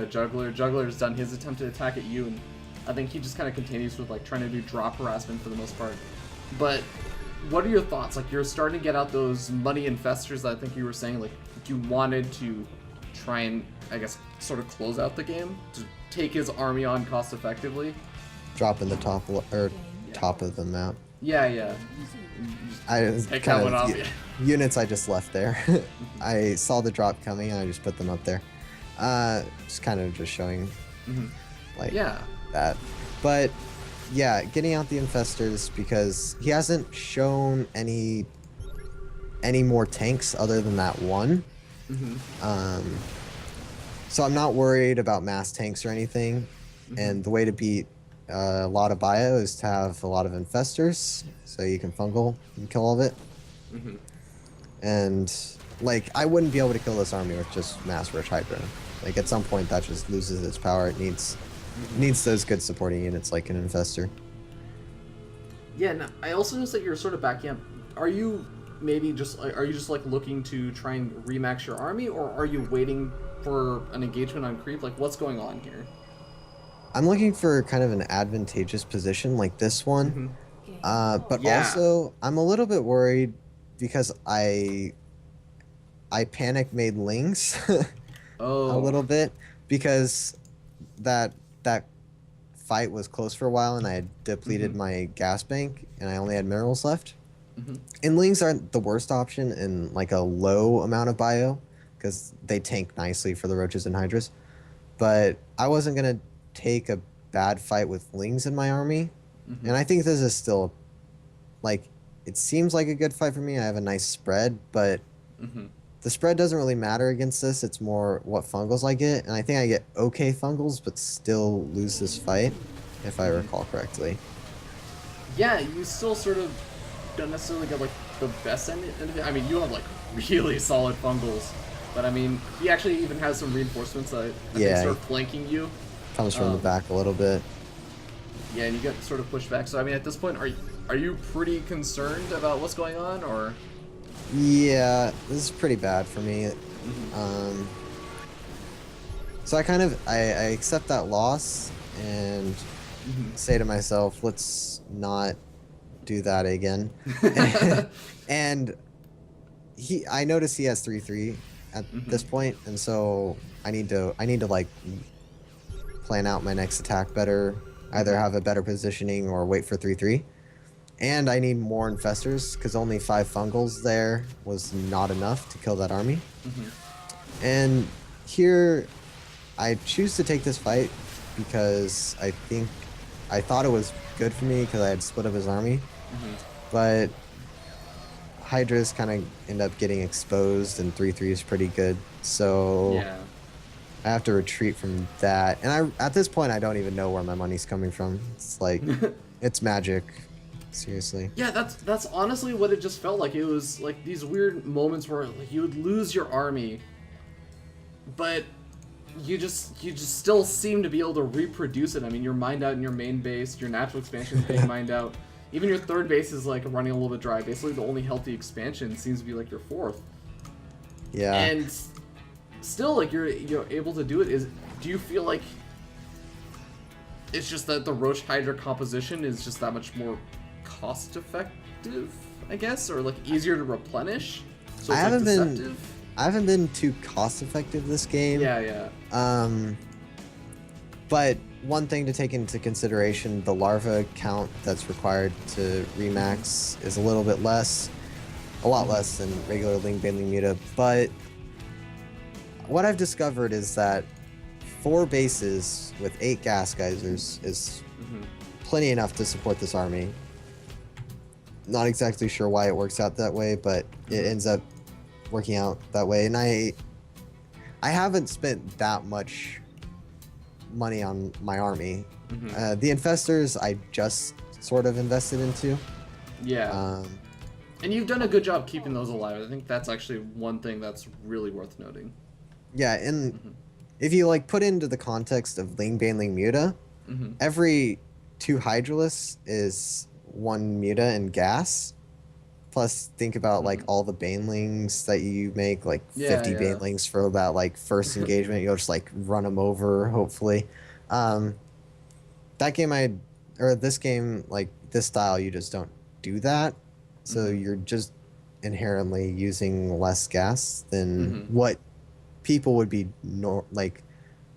Juggler. Juggler's done his attempted attack at you, and I think he just kind of continues with, like, trying to do drop harassment for the most part. But what are your thoughts? Like, you're starting to get out those money infestors that I think you were saying, like, you wanted to try and, I guess, sort of close out the game, to take his army on cost effectively. Drop in the top top of the map. Yeah. I Take kind that one of off. units I just left there. I saw the drop coming and I just put them up there. Just kind of just showing like that. But yeah, getting out the infestors because he hasn't shown any more tanks other than that one. So I'm not worried about mass tanks or anything. And the way to beat a lot of bio is to have a lot of infestors, so you can fungal and kill all of it. And like, I wouldn't be able to kill this army with just mass Roach Hydra. Like, at some point that just loses its power. It needs those good supporting units like an infestor. Yeah, no, I also noticed that you're sort of backing up. Are you just like looking to try and remax your army, or are you waiting for an engagement on creep? Like, what's going on here? I'm looking for kind of an advantageous position like this one. But also I'm a little bit worried because I panic made lings a little bit because that fight was close for a while and I had depleted my gas bank and I only had minerals left. And lings aren't the worst option in like a low amount of bio because they tank nicely for the roaches and hydras. But I wasn't gonna take a bad fight with lings in my army, and I think this is still, like, it seems like a good fight for me. I have a nice spread, but the spread doesn't really matter against this. It's more what fungals I get, and I think I get okay fungals, but still lose this fight, if I recall correctly. Yeah, you still sort of don't necessarily get like the best end of it. I mean, you have like really solid fungals, but I mean, he actually even has some reinforcements that I think start flanking you. Comes from the back a little bit. Yeah, and you get sort of pushed back. So I mean, at this point, are you pretty concerned about what's going on, or? Yeah, this is pretty bad for me. So I accept that loss and say to myself, let's not do that again. And I notice he has 3-3 at this point, and so I need to like plan out my next attack better, either have a better positioning or wait for 3-3. And I need more infestors because only 5 fungals there was not enough to kill that army. And here I choose to take this fight because I thought it was good for me because I had split up his army. But Hydras kind of end up getting exposed and 3-3 is pretty good. So I have to retreat from that. And at this point I don't even know where my money's coming from. It's like it's magic. Seriously. Yeah, that's honestly what it just felt like. It was like these weird moments where like you would lose your army, but you just still seem to be able to reproduce it. I mean, you're mined out in your main base, your natural expansion is being mined out. Even your third base is like running a little bit dry. Basically, the only healthy expansion seems to be like your fourth. Yeah. And still, like you're able to do it. Do you feel like it's just that the Roach Hydra composition is just that much more cost effective, I guess, or like easier to replenish? So it's I haven't been too cost effective this game. Yeah. But one thing to take into consideration, the larva count that's required to remax is a little bit less, a lot less than regular Ling Baneling Muta. But what I've discovered is that 4 bases with 8 gas geysers is plenty enough to support this army. Not exactly sure why it works out that way, but it ends up working out that way. And I haven't spent that much money on my army. The infestors I just sort of invested into. Yeah. And you've done a good job keeping those alive. I think that's actually one thing that's really worth noting. Yeah, and if you like put into the context of Ling Bane Ling Muta, every 2 Hydralisks is 1 Muta and gas. Plus, think about like all the Banelings that you make, like 50 Banelings for that like first engagement. You'll just like run them over, hopefully. That game this game, like this style, you just don't do that. So you're just inherently using less gas than what people would be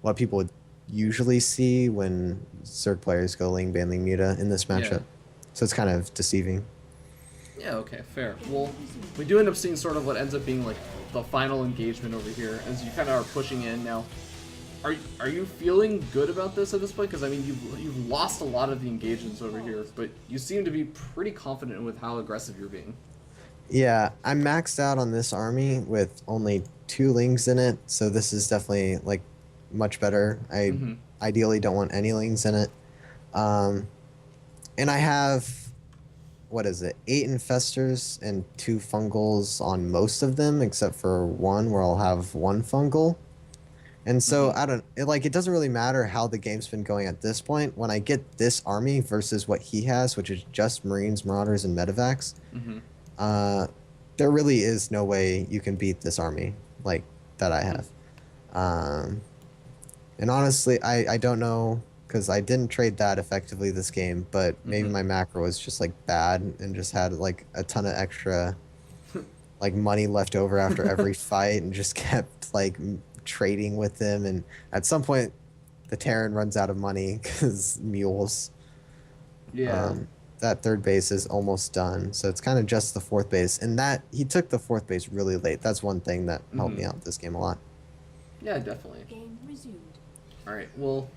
what people would usually see when Zerg players go Ling Bane Ling Muta in this matchup. So it's kind of deceiving. Yeah, okay, fair. Well, we do end up seeing sort of what ends up being like the final engagement over here as you kind of are pushing in now. Are you feeling good about this at this point? Because I mean, you've lost a lot of the engagements over here, but you seem to be pretty confident with how aggressive you're being. Yeah, I'm maxed out on this army with only 2 Lings in it, so this is definitely like much better. I ideally don't want any Lings in it. And I have, what is it, 8 infestors and 2 fungals on most of them, except for 1 where I'll have 1 fungal. And so it doesn't really matter how the game's been going at this point. When I get this army versus what he has, which is just Marines, Marauders, and Medivacs, there really is no way you can beat this army like that I have. And honestly, I don't know, because I didn't trade that effectively this game, but maybe my macro was just like bad and just had like a ton of extra like money left over after every fight and just kept like trading with them, and at some point the Terran runs out of money because mules. That 3rd base is almost done, so it's kind of just the 4th base, and that he took the 4th base really late. That's one thing that helped me out this game a lot. Yeah, definitely. Game resumed. All right, well,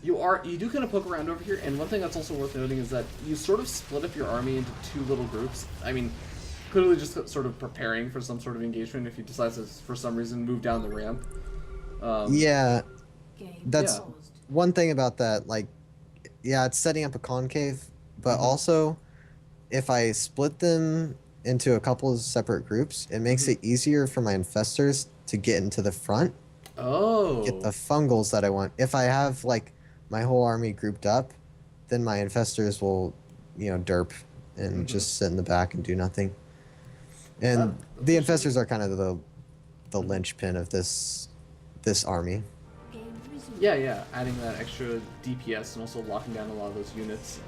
you do kind of poke around over here, and one thing that's also worth noting is that you sort of split up your army into 2 little groups. I mean, clearly just sort of preparing for some sort of engagement if he decides to, for some reason, move down the ramp. Yeah, that's one thing about that. Like, yeah, it's setting up a concave, but also if I split them into a couple of separate groups, it makes it easier for my infestors to get into the front. Get the fungals that I want. If I have like my whole army grouped up, then my infestors will, derp and just sit in the back and do nothing. And the infestors are kind of the linchpin of this army. Yeah, adding that extra DPS and also locking down a lot of those units.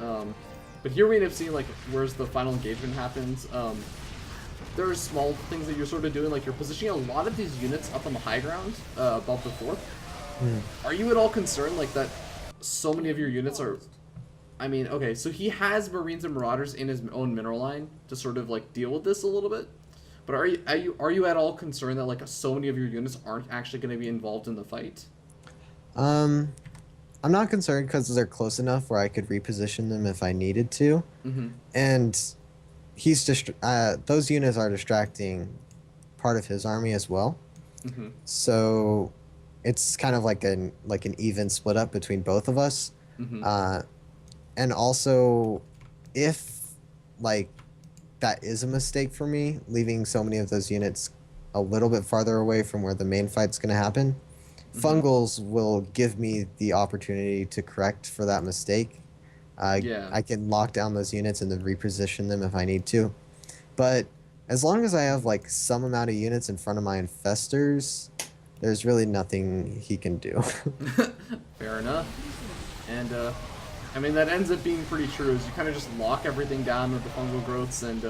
But here we end up seeing like where's the final engagement happens. There are small things that you're sort of doing, like you're positioning a lot of these units up on the high ground above the 4th. Are you at all concerned like that so many of your units are... I mean, okay, so he has Marines and Marauders in his own mineral line to sort of like deal with this a little bit. But are you at all concerned that like so many of your units aren't actually going to be involved in the fight? I'm not concerned because they're close enough where I could reposition them if I needed to. And he's those units are distracting part of his army as well. So it's kind of like an even split up between both of us. And also, if like that is a mistake for me, leaving so many of those units a little bit farther away from where the main fight's going to happen, fungals will give me the opportunity to correct for that mistake. I can lock down those units and then reposition them if I need to. But as long as I have like some amount of units in front of my infestors, there's really nothing he can do. Fair enough. And I mean, that ends up being pretty true, is you kind of just lock everything down with the fungal growths and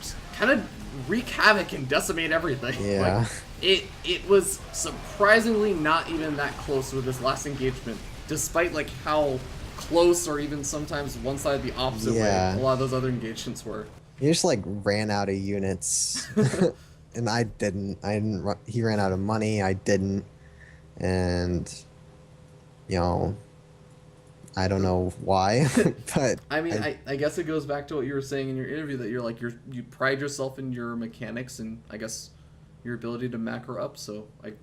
just kind of wreak havoc and decimate everything. Yeah. Like, it was surprisingly not even that close with this last engagement, despite like how close or even sometimes one side the opposite way a lot of those other engagements were. He just like ran out of units. And I didn't he ran out of money, I didn't. And I don't know why, but I mean, I guess it goes back to what you were saying in your interview, that you're like you pride yourself in your mechanics and I guess your ability to macro up, so I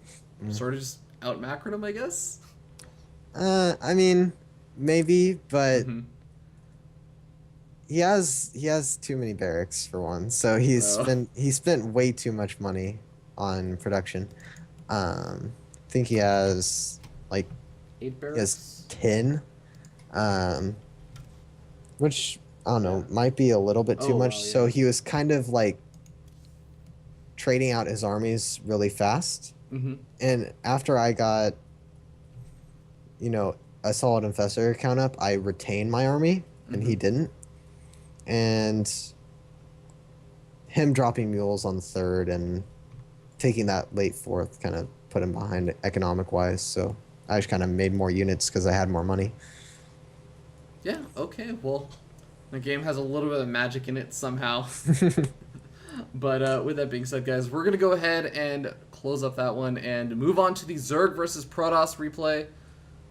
sort of just out macroed him, I guess. I mean, maybe, but Mm-hmm. he has too many barracks for one. So he spent way too much money on production. I think he has like 8 he barracks. has 10, which I don't know might be a little bit too Oh, much. wow, So yeah. he was kind of like trading out his armies really fast. Mm-hmm. And after I got, a solid infestor count up, I retained my army, and he didn't. And him dropping mules on the third and taking that late fourth kind of put him behind economic wise. So I just kind of made more units because I had more money. Yeah, okay, well, the game has a little bit of magic in it somehow. But with that being said, guys, we're going to go ahead and close up that one and move on to the Zerg versus Protoss replay.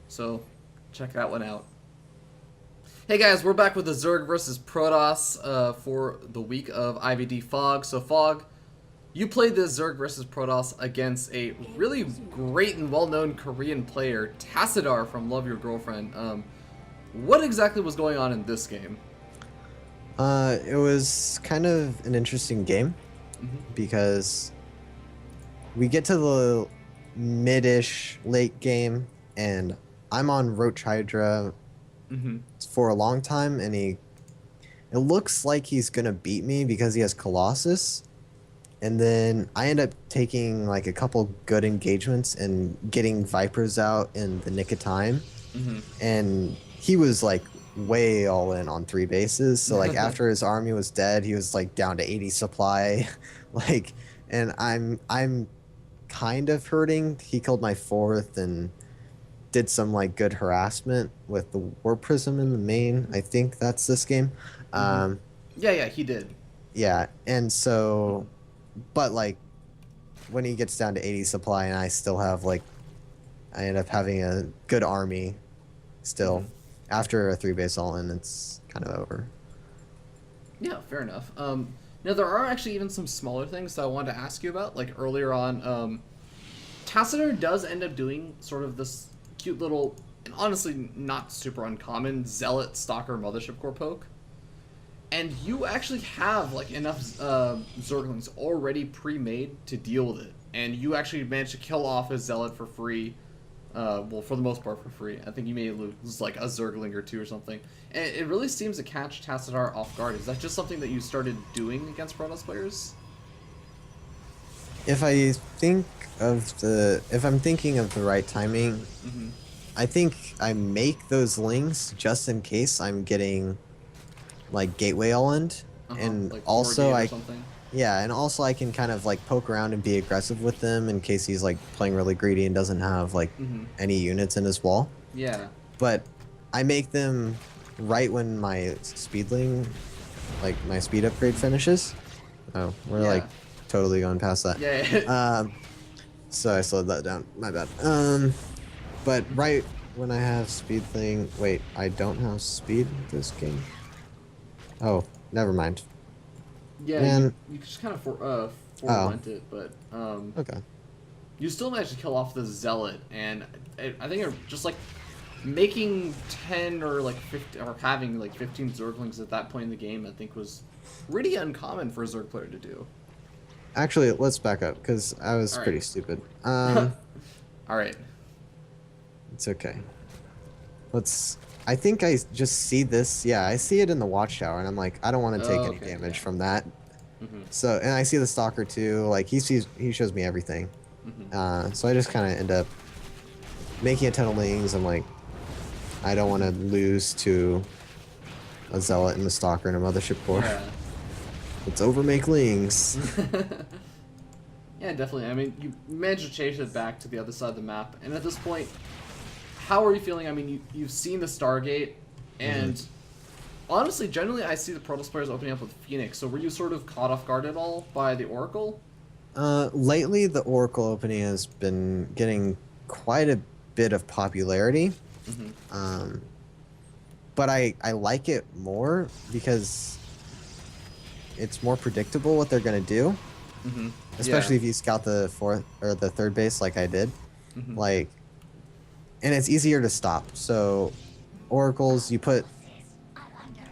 So check that one out. Hey guys, we're back with the Zerg versus Protoss for the week of IvD Phog. So Phog, you played this Zerg versus Protoss against a really great and well-known Korean player, Tassadar from Love Your Girlfriend. What exactly was going on in this game? It was kind of an interesting game because we get to the mid-ish late game, and I'm on Roach Hydra for a long time, and it looks like he's gonna beat me because he has Colossus. And then I end up taking like a couple good engagements and getting Vipers out in the nick of time. And he was like way all in on 3 bases. So like after his army was dead, he was like down to 80 supply. And I'm kind of hurting. He killed my 4th and did some like good harassment with the War Prism in the main. I think that's this game. Yeah, he did. Yeah, and so, but like when he gets down to 80 supply and I still have like, I end up having a good army still. After a 3 base all in, it's kind of over. Yeah, fair enough. Now there are actually even some smaller things that I wanted to ask you about. Like earlier on, Tassadar does end up doing sort of this cute little, and honestly not super uncommon, Zealot Stalker Mothership Core poke. And you actually have like enough Zerglings already pre-made to deal with it. And you actually managed to kill off a Zealot for free. Well, for the most part for free. I think you may lose like a Zergling or 2 or something. And it really seems to catch Tassadar off guard. Is that just something that you started doing against Protoss players? If I'm thinking of the right timing, I think I make those links just in case I'm getting like gateway all end, and like also or something? and also I can kind of like poke around and be aggressive with them in case he's like playing really greedy and doesn't have like any units in his wall. Yeah. But I make them right when my speedling, like my speed upgrade finishes. Oh, we're like totally going past that. Yeah. So I slowed that down. My bad. But right when I have speed thing, wait, I don't have speed this game. Oh, never mind. Yeah, Man. you just kind of forewent it, but Okay. you still managed to kill off the Zealot, and I think just like making 10 or like 50 or having like 15 Zerglings at that point in the game, I think was pretty uncommon for a Zerg player to do. Actually, let's back up because I was pretty stupid. All right. It's okay. I think I just see this. Yeah, I see it in the watchtower, and I'm like, I don't want to take any damage from that. So, and I see the stalker too. Like he shows me everything. So I just kind of end up making a ton of lings. I'm like, I don't want to lose to a zealot and a stalker and a mothership core. Yeah. Let's overmake lings. Yeah, definitely. I mean, you managed to chase it back to the other side of the map, and at this point, how are you feeling? I mean, you've seen the Stargate, and honestly, generally, I see the Protoss players opening up with Phoenix. So were you sort of caught off guard at all by the Oracle? Lately, the Oracle opening has been getting quite a bit of popularity. But I like it more because it's more predictable what they're going to do. Mm-hmm. especially if you scout the fourth or the third base like I did. Mm-hmm. Like, and it's easier to stop. So, oracles, you put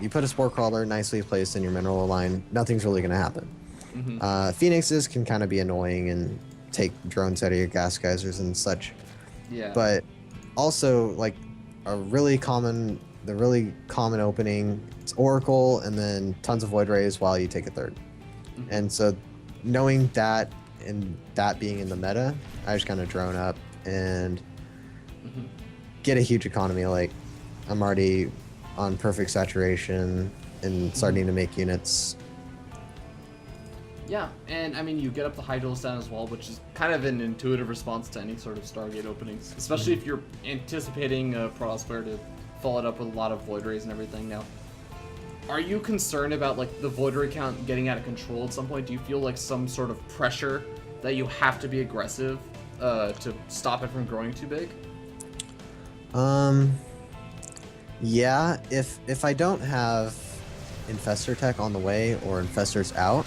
a spore crawler nicely placed in your mineral line, nothing's really gonna happen. Mm-hmm. Phoenixes can kind of be annoying and take drones out of your gas geysers and such. Yeah. But also, like, the really common opening, it's Oracle and then tons of Void Rays while you take a third. Mhm. And so, knowing that and that being in the meta, I just kind of drone up and Mhm. get a huge economy. Like, I'm already on perfect saturation and starting to make units. Yeah, and I mean, you get up the Hydrals down as well, which is kind of an intuitive response to any sort of Stargate openings, especially if you're anticipating a Protoss player to follow it up with a lot of Void Rays and everything. Now, are you concerned about like the Void Ray count getting out of control at some point? Do you feel like some sort of pressure that you have to be aggressive to stop it from growing too big? Yeah, if I don't have Infestor Tech on the way or Infestors out,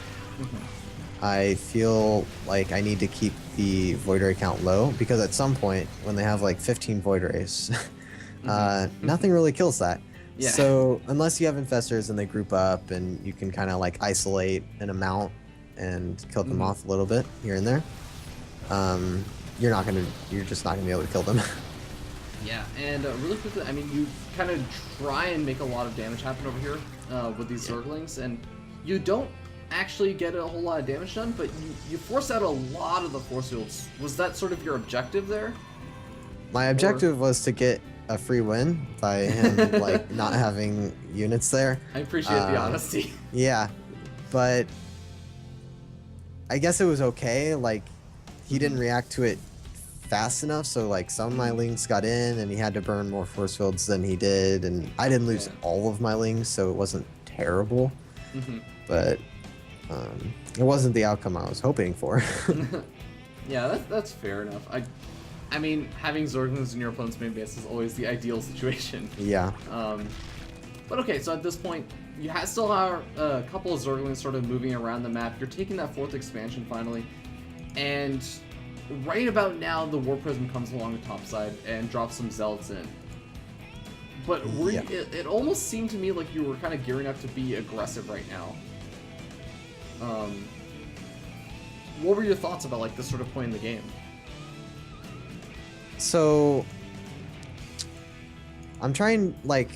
I feel like I need to keep the Void Ray count low, because at some point when they have like 15 Void Rays, nothing really kills that. Yeah. So unless you have Infestors and they group up and you can kind of like isolate an amount and kill them off a little bit here and there, you're just not gonna be able to kill them. Yeah, and really quickly, I mean, you kind of try and make a lot of damage happen over here with these Zerglings, and you don't actually get a whole lot of damage done, but you force out a lot of the force fields. Was that sort of your objective there? My objective was to get a free win by him like not having units there. I appreciate the honesty. Yeah, but I guess it was okay. Like, he didn't react to it fast enough, so like some of my lings got in and he had to burn more force fields than he did, and I didn't lose all of my lings, so it wasn't terrible. But it wasn't the outcome I was hoping for. Yeah, that's fair enough. I mean, having Zerglings in your opponent's main base is always the ideal situation. Yeah. But okay, so at this point, you still have a couple of Zerglings sort of moving around the map. You're taking that 4th expansion finally, and right about now, the War Prism comes along the top side and drops some Zealots in. But it almost seemed to me like you were kind of gearing up to be aggressive right now. What were your thoughts about like this sort of point in the game? So I'm trying, like,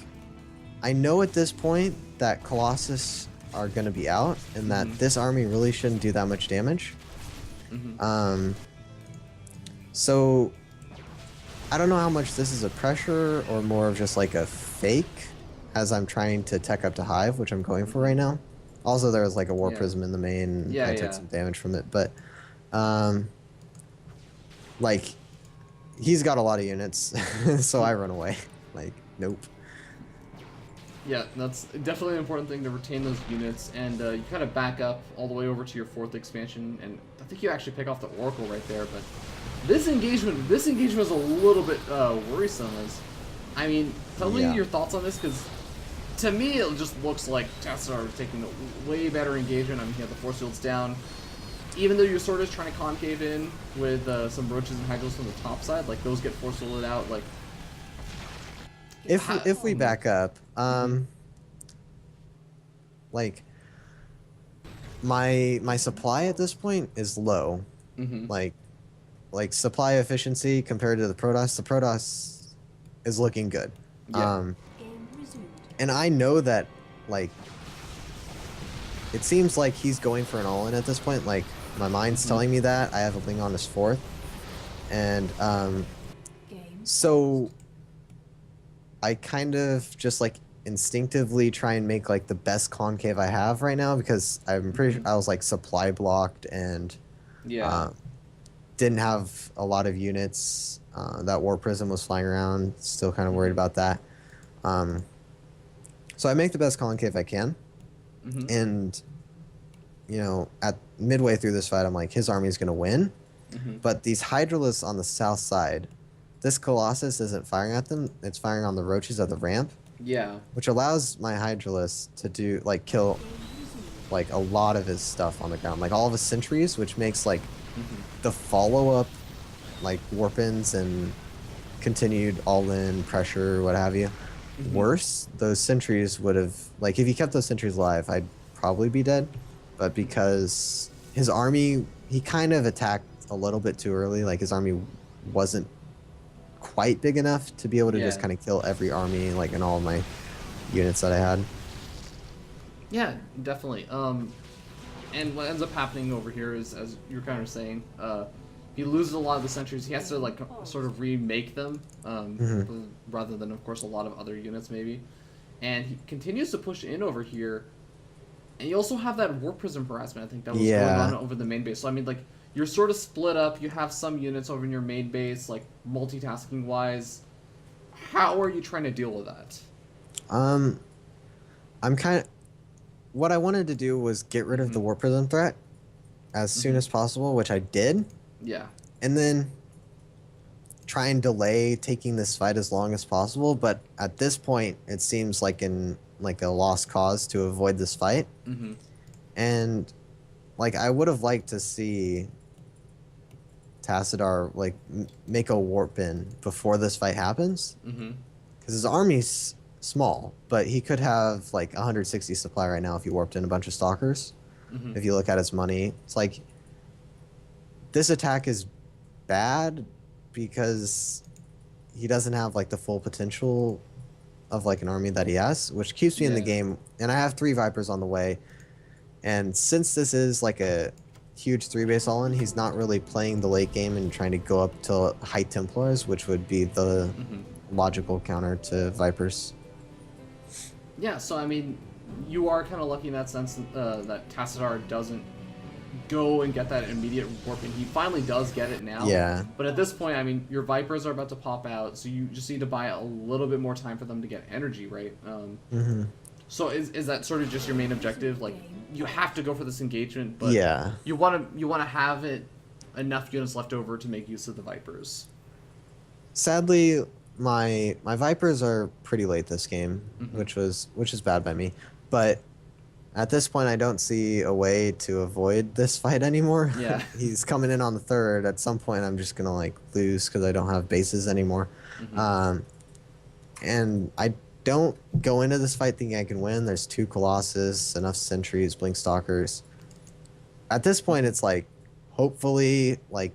I know at this point that Colossus are going to be out and that this army really shouldn't do that much damage. So I don't know how much this is a pressure or more of just like a fake, as I'm trying to tech up to Hive, which I'm going for right now. Also, there was like a War Prism in the main, and I took some damage from it, but like, he's got a lot of units, so I run away. Like, nope. Yeah, that's definitely an important thing, to retain those units, and you kind of back up all the way over to your 4th expansion, and I think you actually pick off the Oracle right there, but this engagement was a little bit worrisome. I mean, tell me your thoughts on this, because to me it just looks like Tessar taking a way better engagement. I mean, he had the force fields down. Even though you're sort of trying to concave in with some roaches and hydros from the top side, like those get force fielded out, like... If we back up, like, my supply at this point is low. Like supply efficiency compared to the Protoss is looking good. And I know that, like, it seems like he's going for an all-in at this point. Like, my mind's telling me that. I have a Ling on his 4th. And so I kind of just like instinctively try and make like the best concave I have right now, because I'm pretty sure I was like supply blocked and didn't have a lot of units. That War Prism was flying around, still kind of worried about that. So I make the best concave I can, and you know, at midway through this fight, I'm like, his army is gonna win, but these Hydralisks on the south side, this Colossus isn't firing at them, it's firing on the roaches at the ramp. Yeah. Which allows my Hydralisk to do, like, kill like a lot of his stuff on the ground, like all of his sentries, which makes like the follow-up like warp-ins and continued all-in pressure, what have you, worse. Those sentries would have, like, if he kept those sentries alive, I'd probably be dead. But because his army, he kind of attacked a little bit too early. Like, his army wasn't quite big enough to be able to just kind of kill every army, like, in all of my units that I had. Yeah, definitely. And what ends up happening over here is, as you're kind of saying, he loses a lot of the sentries. He has to like sort of remake them, rather than, of course, a lot of other units maybe. And he continues to push in over here. And you also have that Warp Prism harassment, I think, that was going on over the main base. So I mean, like, you're sort of split up. You have some units over in your main base, like multitasking wise. How are you trying to deal with that? I'm kind of. What I wanted to do was get rid of the Warp Prism threat as soon as possible, which I did. Yeah. And then try and delay taking this fight as long as possible. But at this point, it seems like a lost cause to avoid this fight. And like I would have liked to see Tassadar like make a warp in before this fight happens, because his army's small, but he could have like 160 supply right now if he warped in a bunch of stalkers. If you look at his money, it's like this attack is bad because he doesn't have like the full potential of like an army that he has, which keeps me in the game. And I have 3 Vipers on the way, and since this is like a huge 3-base all-in, he's not really playing the late game and trying to go up to High Templars, which would be the logical counter to Vipers. Yeah, so I mean, you are kind of lucky in that sense that Tassadar doesn't go and get that immediate warping. He finally does get it now. Yeah. But at this point, I mean, your Vipers are about to pop out, so you just need to buy a little bit more time for them to get energy, right? So is that sort of just your main objective? Like, you have to go for this engagement, but you want to have enough units left over to make use of the Vipers. Sadly, my Vipers are pretty late this game, which is bad by me. But at this point, I don't see a way to avoid this fight anymore. Yeah. He's coming in on the 3rd. At some point, I'm just gonna like lose because I don't have bases anymore. And I don't go into this fight thinking I can win. There's 2 Colossus, enough sentries, blink stalkers. At this point, it's like hopefully like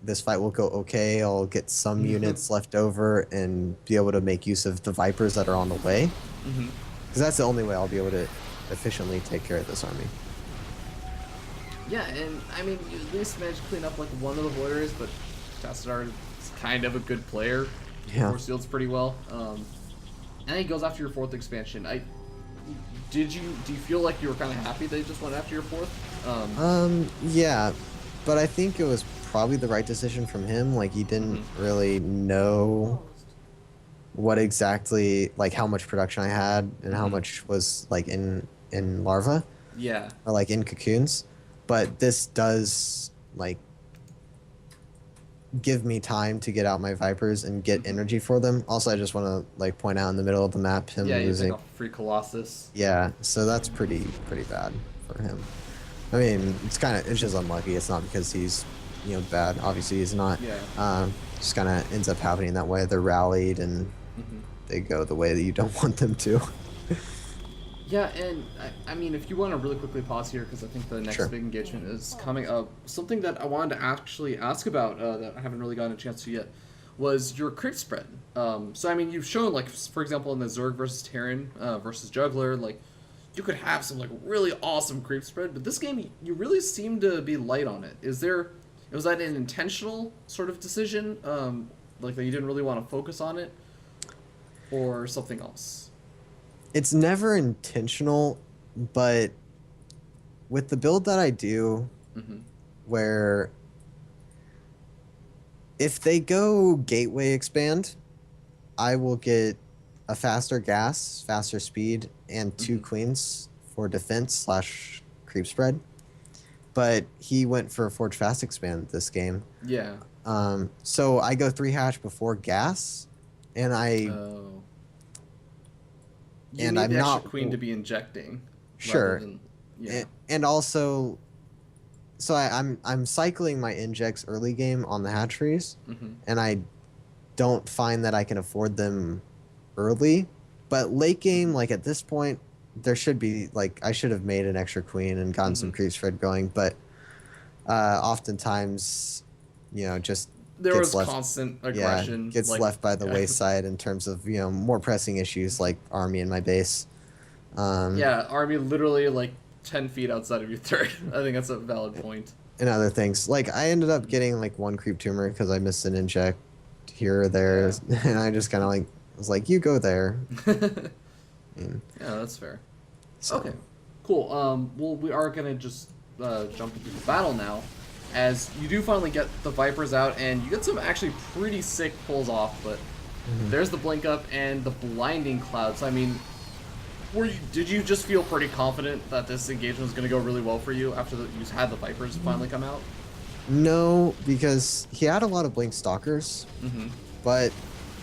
this fight will go okay. I'll get some units left over and be able to make use of the Vipers that are on the way, because that's the only way I'll be able to efficiently take care of this army. Yeah, and I mean, you at least managed to clean up like one of the Voiders, but Tassadar is kind of a good player. Yeah. Force shields pretty well. And then he goes after your 4th expansion. Do you feel like you were kind of happy that he just went after your 4th? Yeah, but I think it was probably the right decision from him. Like, he didn't really know what exactly, like, how much production I had and how much was like in larva. Yeah. Or like in cocoons. But this does like give me time to get out my Vipers and get energy for them. Also, I just want to like point out in the middle of the map him losing. Like a free Colossus. Yeah, so that's pretty bad for him. I mean, it's just unlucky. It's not because he's bad. Obviously, he's not. Yeah. Just kind of ends up happening that way. They're rallied and they go the way that you don't want them to. Yeah, and I mean, if you want to really quickly pause here, because I think the next big engagement is coming up. Something that I wanted to actually ask about that I haven't really gotten a chance to yet was your creep spread. So I mean, you've shown, like, for example, in the Zerg versus Terran versus Juggler, like, you could have some like really awesome creep spread, but this game you really seem to be light on it. Was that an intentional sort of decision, like that you didn't really want to focus on it, or something else? It's never intentional, but with the build that I do, where if they go gateway expand, I will get a faster gas, faster speed, and 2 queens for defense / creep spread. But he went for a Forge Fast expand this game. Yeah. So I go 3 hatch before gas, and You need I'm the not extra queen to be injecting. Sure. Yeah. And also, so I'm cycling my injects early game on the hatcheries, and I don't find that I can afford them early. But late game, like at this point, there should be like I should have made an extra queen and gotten some creep spread going, but oftentimes, just There gets was left. constant Yeah, aggression. gets like, left by the yeah. wayside in terms of more pressing issues like army in my base. Yeah, army literally like 10 feet outside of your third. I think that's a valid point. And other things. Like I ended up getting like one creep tumor because I missed an inject here or there, and I just kind of like was like, you go there. And, Yeah, that's fair. so, Okay, cool. Well, we are gonna just jump into the battle now, as you do finally get the Vipers out, and you get some actually pretty sick pulls off. But there's the blink up and the blinding clouds. I mean, did you just feel pretty confident that this engagement was gonna go really well for you after you had the Vipers finally come out? No, because he had a lot of blink stalkers, but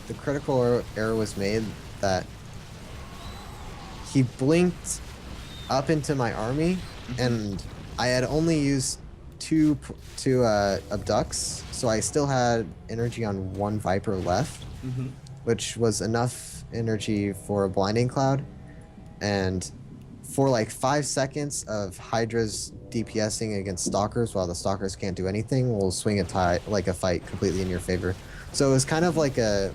the critical error was made that he blinked up into my army, and I had only used two abducts, so I still had energy on one Viper left, which was enough energy for a blinding cloud, and for like 5 seconds of Hydra's DPSing against stalkers while the stalkers can't do anything will swing a fight completely in your favor. So it was kind of like a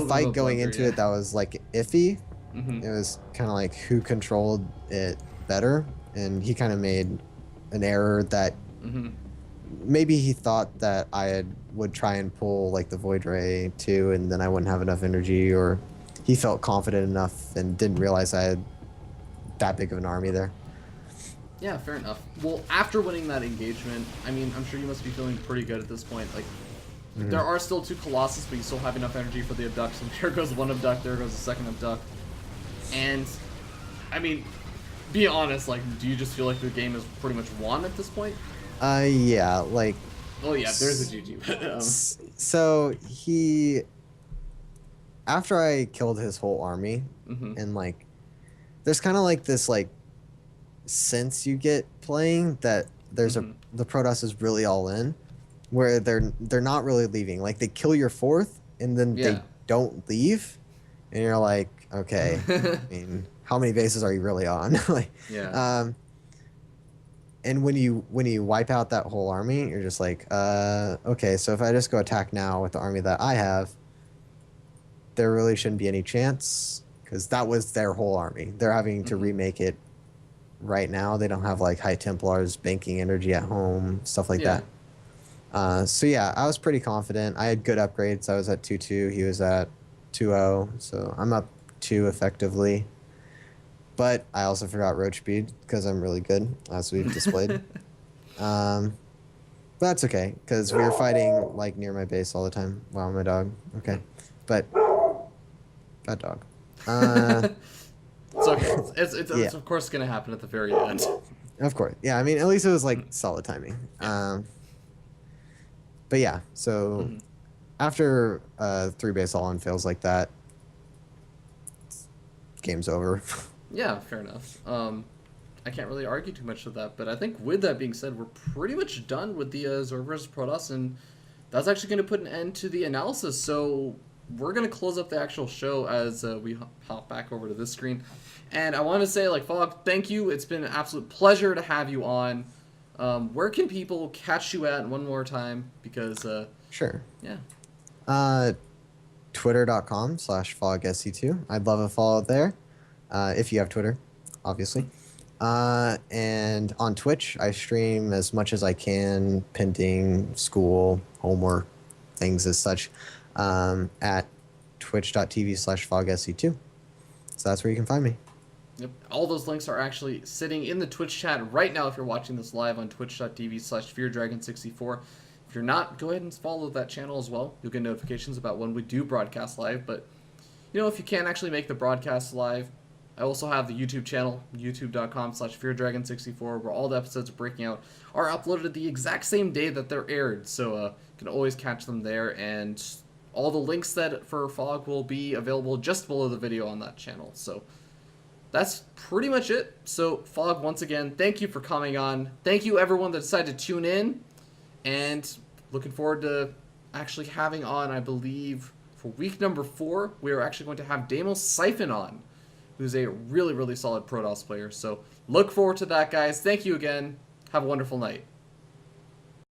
fight going into it that was like iffy. It was kind of like who controlled it better, and he kind of made an error that maybe he thought that would try and pull like the Void Ray too, and then I wouldn't have enough energy, or he felt confident enough and didn't realize I had that big of an army there. Yeah, fair enough. Well, after winning that engagement, I mean, I'm sure you must be feeling pretty good at this point. Like, there are still 2 Colossus, but you still have enough energy for the abducts. And there goes one abduct, there goes the second abduct. And, I mean, be honest, like, do you just feel like the game is pretty much won at this point? Yeah, like... Oh yeah, there's a GG. So, after I killed his whole army, and like, there's kind of like this like sense you get playing that there's the Protoss is really all in, where they're not really leaving. Like they kill your 4th and then they don't leave, and you're like, okay, I mean, how many bases are you really on? Like, and when you wipe out that whole army, you're just like, okay, so if I just go attack now with the army that I have, there really shouldn't be any chance, because that was their whole army. They're having to remake it right now. They don't have like High Templars banking energy at home, stuff like that. So yeah, I was pretty confident. I had good upgrades. I was at 2-2. He was at 2-0. So I'm up 2 effectively. But I also forgot roach speed because I'm really good, as we've displayed. But that's okay, because we were fighting like near my base all the time. Wow, my dog. Okay. But bad dog. It's okay. It's of course going to happen at the very end. Of course. Yeah, I mean, at least it was like solid timing. But yeah, so after 3 base all-in fails like that, game's over. Yeah, fair enough. I can't really argue too much with that, but I think with that being said, we're pretty much done with the Zerg vs. Protoss, and that's actually going to put an end to the analysis. So we're going to close up the actual show as we hop back over to this screen. And I want to say, like, Phog, thank you. It's been an absolute pleasure to have you on. Where can people catch you at one more time? Because, Sure. Yeah. Twitter.com/FogSC2. I'd love a follow there. If you have Twitter, obviously. And on Twitch, I stream as much as I can, pending school, homework, things as such, at twitch.tv/FogSC2. So that's where you can find me. Yep. All those links are actually sitting in the Twitch chat right now if you're watching this live on twitch.tv/FearDragon64. If you're not, go ahead and follow that channel as well. You'll get notifications about when we do broadcast live. But, you know, if you can't actually make the broadcast live, I also have the YouTube channel, youtube.com/FearDragon64, where all the episodes of Breaking Out are uploaded the exact same day that they're aired. So you can always catch them there. And all the links that for Phog will be available just below the video on that channel. So that's pretty much it. So, Phog, once again, thank you for coming on. Thank you, everyone that decided to tune in. And looking forward to actually having on, I believe, for week number 4, we are actually going to have Damos Siphon on, who's a really, really solid Protoss player. So, look forward to that, guys. Thank you again. Have a wonderful night.